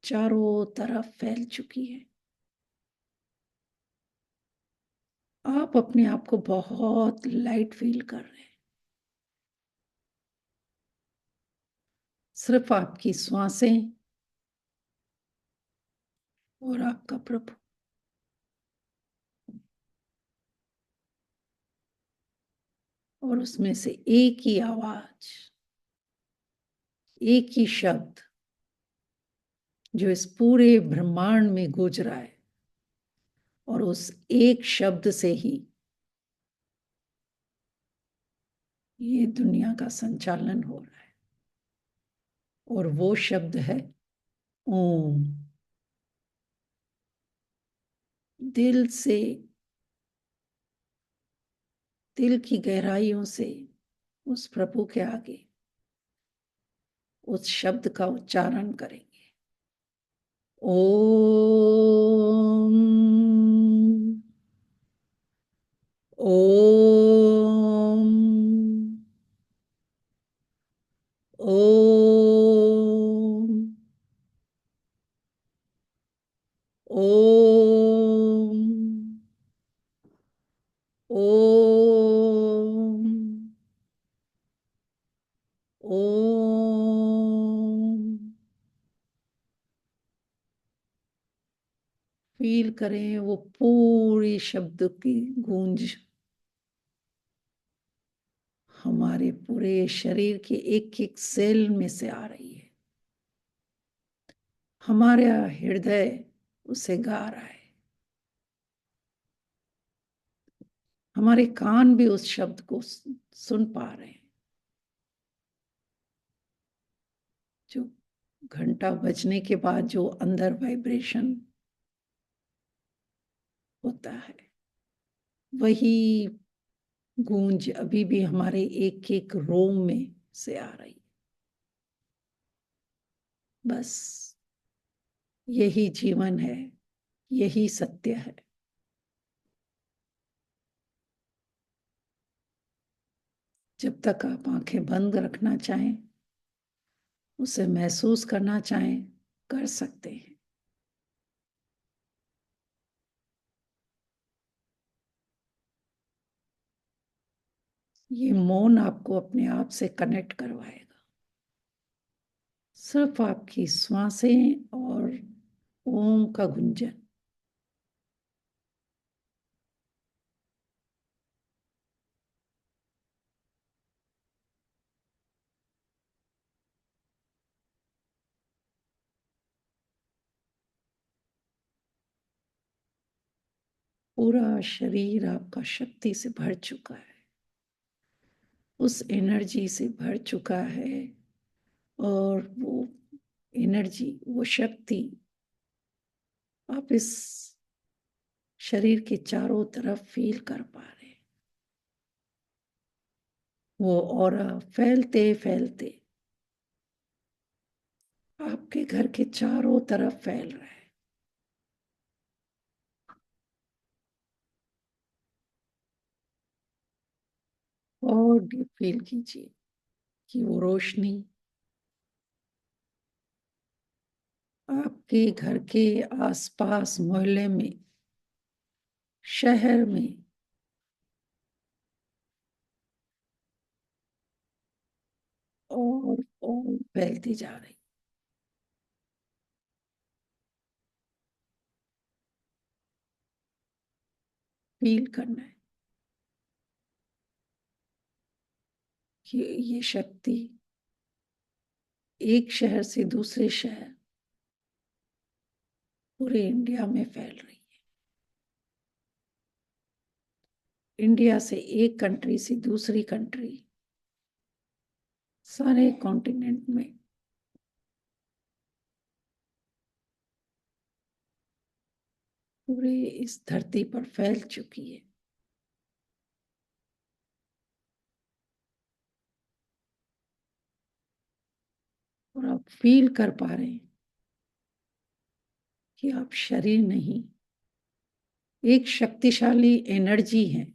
चारों तरफ फैल चुकी है। आप अपने आप को बहुत लाइट फील कर रहे हैं। सिर्फ आपकी श्वासें और आपका प्रभु। और उसमें से एक ही आवाज, एक ही शब्द जो इस पूरे ब्रह्मांड में गूंज रहा है, और उस एक शब्द से ही ये दुनिया का संचालन हो रहा है। और वो शब्द है ओम। दिल से, दिल की गहराइयों से उस प्रभु के आगे उस शब्द का उच्चारण करेंगे। ओम ओम ओम ओम ओम ओम। फील करें वो पूरी शब्द की गूंज हमारे पूरे शरीर के एक एक सेल में से आ रही है। हमारा हृदय उसे गा रहा है। हमारे कान भी उस शब्द को सुन पा रहे हैं। जो घंटा बजने के बाद जो अंदर वाइब्रेशन होता है, वही गूंज अभी भी हमारे एक एक रोम में से आ रही है। बस यही जीवन है, यही सत्य है। जब तक आप आंखें बंद रखना चाहें, उसे महसूस करना चाहें, कर सकते हैं। ये मौन आपको अपने आप से कनेक्ट करवाएगा। सिर्फ आपकी श्वासें और ओम का गुंजन। पूरा शरीर आपका शक्ति से भर चुका है, उस एनर्जी से भर चुका है। और वो एनर्जी, वो शक्ति आप इस शरीर के चारों तरफ फील कर पा रहे हैं। वो ऑरा फैलते फैलते आपके घर के चारों तरफ फैल रहा है। और डीप फील कीजिए कि वो रोशनी आपके घर के आसपास मोहल्ले में, शहर में और फैलती जा रही। फील करना है कि ये शक्ति एक शहर से दूसरे शहर, पूरे इंडिया में फैल रही है। इंडिया से एक कंट्री से दूसरी कंट्री, सारे कॉन्टिनेंट में पूरे इस धरती पर फैल चुकी है। और आप फील कर पा रहे हैं कि आप शरीर नहीं, एक शक्तिशाली एनर्जी है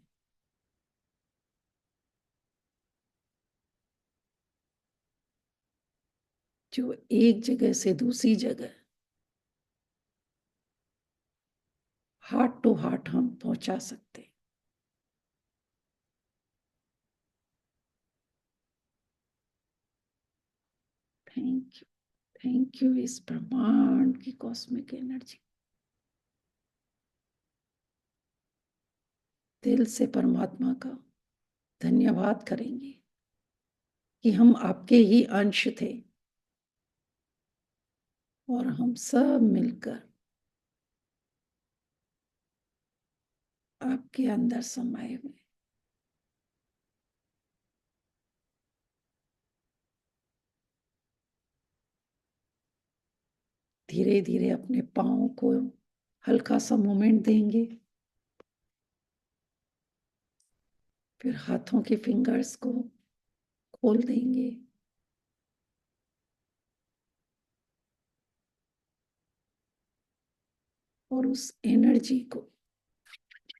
जो एक जगह से दूसरी जगह हार्ट टू हार्ट हम पहुंचा सकते हैं। थैंक यू इस ब्रह्मांड की कॉस्मिक एनर्जी। दिल से परमात्मा का धन्यवाद करेंगे कि हम आपके ही अंश थे और हम सब मिलकर आपके अंदर समाये हुए। धीरे धीरे अपने पाँव को हल्का सा मूवमेंट देंगे, फिर हाथों के फिंगर्स को खोल देंगे और उस एनर्जी को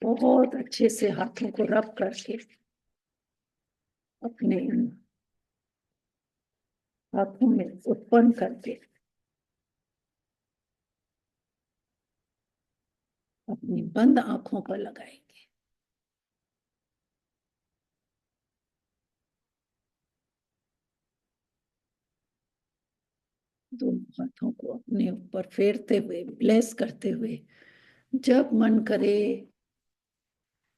बहुत अच्छे से हाथों को रब करके अपने हाथों में उत्पन्न करके अपनी बंद आंखों पर लगाएंगे। दोनों हाथों को अपने ऊपर फेरते हुए, ब्लेस करते हुए, जब मन करे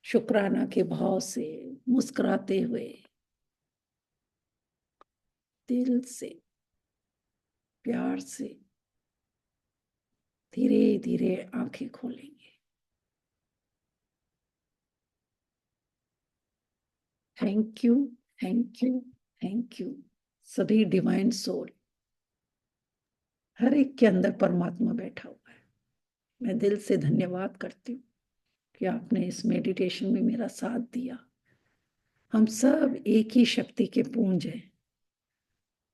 शुक्राना के भाव से मुस्कुराते हुए दिल से प्यार से धीरे धीरे आंखें खोलेंगे। Thank you, thank you, thank you सभी डिवाइन सोल। हर एक के अंदर परमात्मा बैठा हुआ है। मैं दिल से धन्यवाद करती हूँ कि आपने इस मेडिटेशन में मेरा साथ दिया। हम सब एक ही शक्ति के पुंज हैं।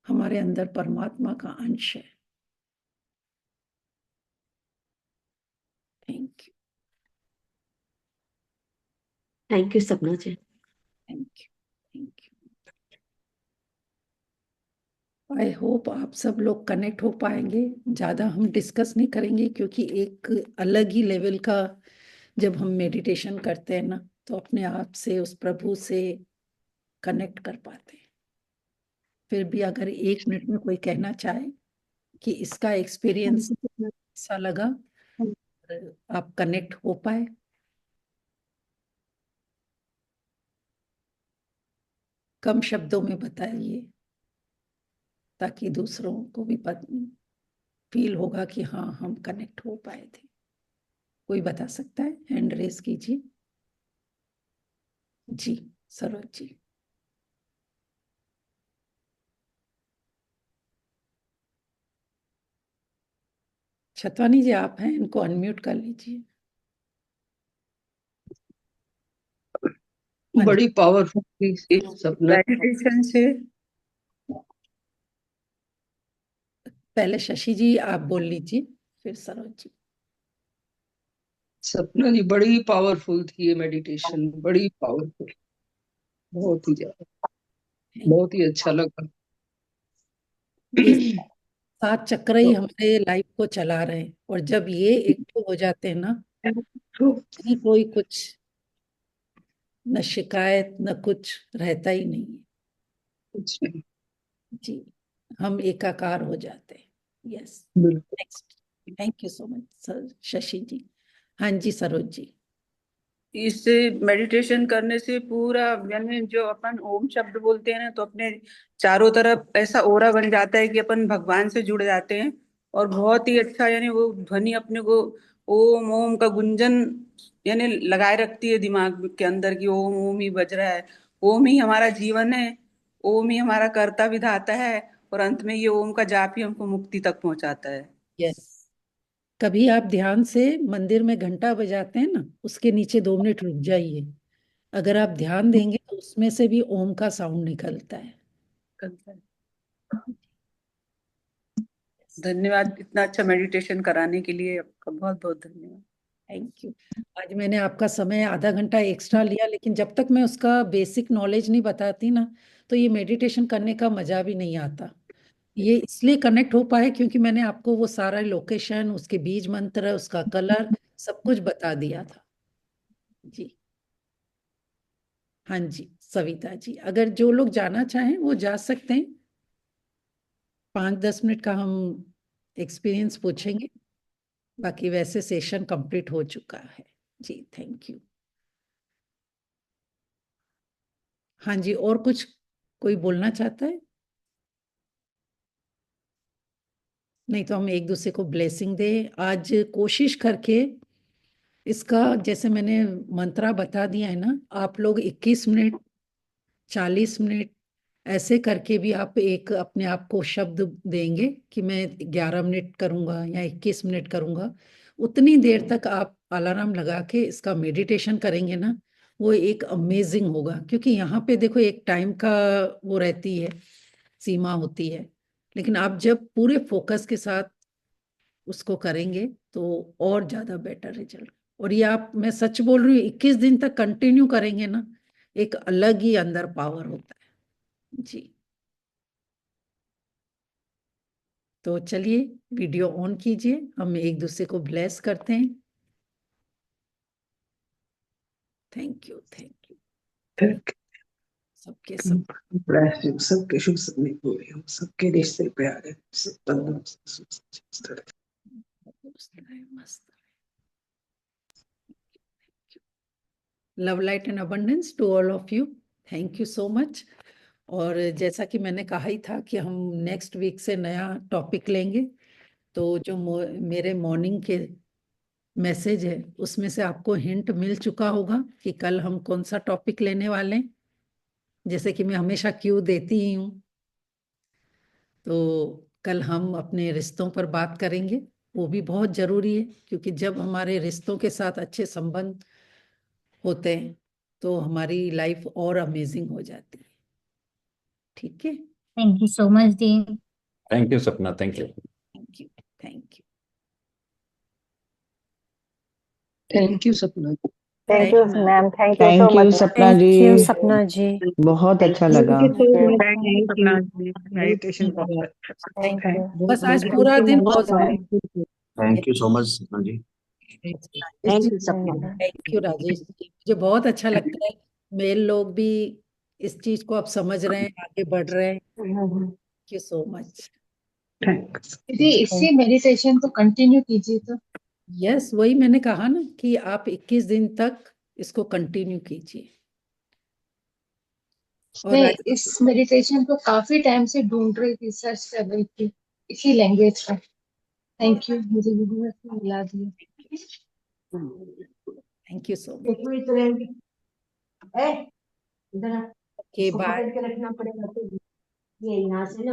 हमारे अंदर परमात्मा का अंश है। Thank you,
thank you Sapna ji.
Thank you, thank you. I hope आप सब लोग कनेक्ट हो पाएंगे। ज़्यादा हम डिस्कस नहीं करेंगे क्योंकि एक अलग ही लेवल का जब हम मेडिटेशन करते हैं ना, तो अपने आप से उस प्रभु से कनेक्ट कर पाते हैं। फिर भी अगर 1 मिनट में कोई कहना चाहे कि इसका एक्सपीरियंस कैसा लगा, आप कनेक्ट हो पाए। कम शब्दों में बताइए ताकि दूसरों को भी फील होगा कि हाँ हम कनेक्ट हो पाए थे। कोई बता सकता है? हैंड रेज कीजिए। जी सरोज जी। छतवानी जी आप हैं, इनको अनम्यूट कर लीजिए।
बड़ी पावरफुल सपना।
मेडिटेशन से
पहले शशि जी आप बोल लीजिए, फिर सरोज जी।
सपना जी बड़ी पावरफुल थी ये मेडिटेशन, बड़ी पावरफुल, बहुत ही ज्यादा, बहुत ही अच्छा लगा।
ये 7 चक्र ही हमारे लाइफ को चला रहे हैं, और जब ये एक्टिव हो जाते हैं ना, कहीं कोई कुछ न शिकायत न कुछ रहता ही नहीं है।
कुछ नहीं।
जी, हम एकाकार हो जाते हैं। यस,
बिल्कुल।
Next. Thank you so much sir, Shashi ji. हाँ जी, सरोज जी।
इससे मेडिटेशन करने से पूरा, यानी जो अपन ओम शब्द बोलते हैं ना, तो अपने चारों तरफ ऐसा ओरा बन जाता है कि अपन भगवान से जुड़ जाते हैं। और बहुत ही अच्छा, यानी वो ध्वनि अपने को ओम ओम का गुंजन यानी लगाए रखती है दिमाग के अंदर कि ओम ओम ही बज रहा है। ओम ही हमारा जीवन है, ओम ही हमारा कर्ता विधाता है, और अंत में ये ओम का जाप ही हमको मुक्ति तक पहुंचाता है।
यस, कभी आप ध्यान से मंदिर में घंटा बजाते हैं ना, उसके नीचे 2 मिनट रुक जाइए। अगर आप ध्यान देंगे तो उसमें से भी ओम का साउंड निकलता है।
धन्यवाद इतना अच्छा मेडिटेशन कराने के लिए, आपका बहुत बहुत धन्यवाद।
Thank you. आज मैंने आपका समय आधा घंटा एक्स्ट्रा लिया, लेकिन जब तक मैं उसका बेसिक नॉलेज नहीं बताती ना, तो ये मेडिटेशन करने का मजा भी नहीं आता। ये इसलिए कनेक्ट हो पाए क्योंकि मैंने आपको वो सारा लोकेशन, उसके बीज मंत्र, उसका कलर, सब कुछ बता दिया था। जी हाँ जी, सविता जी, अगर जो लोग जाना चाहें वो जा सकते हैं। 5-10 मिनट का हम एक्सपीरियंस पूछेंगे, बाकी वैसे सेशन कंप्लीट हो चुका है। जी थैंक यू। हाँ जी, और कुछ कोई बोलना चाहता है? नहीं तो हम एक दूसरे को ब्लेसिंग दें। आज कोशिश करके इसका, जैसे मैंने मंत्रा बता दिया है ना, आप लोग 21 मिनट, 40 मिनट ऐसे करके भी आप एक अपने आप को शब्द देंगे कि मैं 11 मिनट करूंगा या 21 मिनट करूंगा। उतनी देर तक आप अलार्म लगा के इसका मेडिटेशन करेंगे ना, वो एक अमेजिंग होगा। क्योंकि यहाँ पे देखो एक टाइम का वो रहती है, सीमा होती है, लेकिन आप जब पूरे फोकस के साथ उसको करेंगे तो और ज्यादा बेटर रिजल्ट। और ये आप, मैं सच बोल रही हूँ, 21 दिन तक कंटिन्यू करेंगे ना, एक अलग ही अंदर पावर होता है। जी, तो चलिए वीडियो ऑन कीजिए, हम एक दूसरे को ब्लेस करते हैं। Thank you, thank you. सबके सब
सबके शुभ सपने पूरे हो, सबके रिश्ते प्यारे, सब तंदुरुस्त सुस्त रहे।
मस्त। Love light and abundance to all of you. Thank you so much. और जैसा कि मैंने कहा ही था कि हम नेक्स्ट वीक से नया टॉपिक लेंगे, तो जो मेरे मॉर्निंग के मैसेज है उसमें से आपको हिंट मिल चुका होगा कि कल हम कौन सा टॉपिक लेने वाले हैं। जैसे कि मैं हमेशा क्यू देती ही हूँ, तो कल हम अपने रिश्तों पर बात करेंगे। वो भी बहुत जरूरी है, क्योंकि जब हमारे रिश्तों के साथ अच्छे संबंध होते हैं तो हमारी लाइफ और अमेजिंग हो जाती है। ठीक है,
थैंक यू सो मच दी।
Thank you Sapna, thank you.
Thank you, thank you.
Thank you Sapna.
Thank you ma'am, thank you so
thank you
much.
Sapna ji,
thank you Sapna जी।
बहुत अच्छा लगा।
Thank you Sapna ji, meditation बहुत अच्छा।
Thank you.
बस आज पूरा दिन positive.
Thank you so much Sapna ji.
Thank you Sapna.
Thank you Rajesh ji, मुझे बहुत अच्छा लगता है मेल लोग भी इस चीज को अब समझ रहे हैं, आगे बढ़ रहे हैं। Thank you so much.
दीदी इसी मेडिटेशन को कंटिन्यू कीजिए तो।
यस, वही मैंने कहा ना कि आप 21 दिन तक इसको कंटिन्यू कीजिए। और
मैं इस मेडिटेशन को काफी टाइम से ढूंढ रही थी, सर्च कर रही थी इसी लैंग्वेज का। थैंक यू, मुझे वीडियो मिला दिया।
Thank you so much.
इधर
ओके, बाय।
पकड़ के रखना पड़ेगा तो ये यहाँ से ना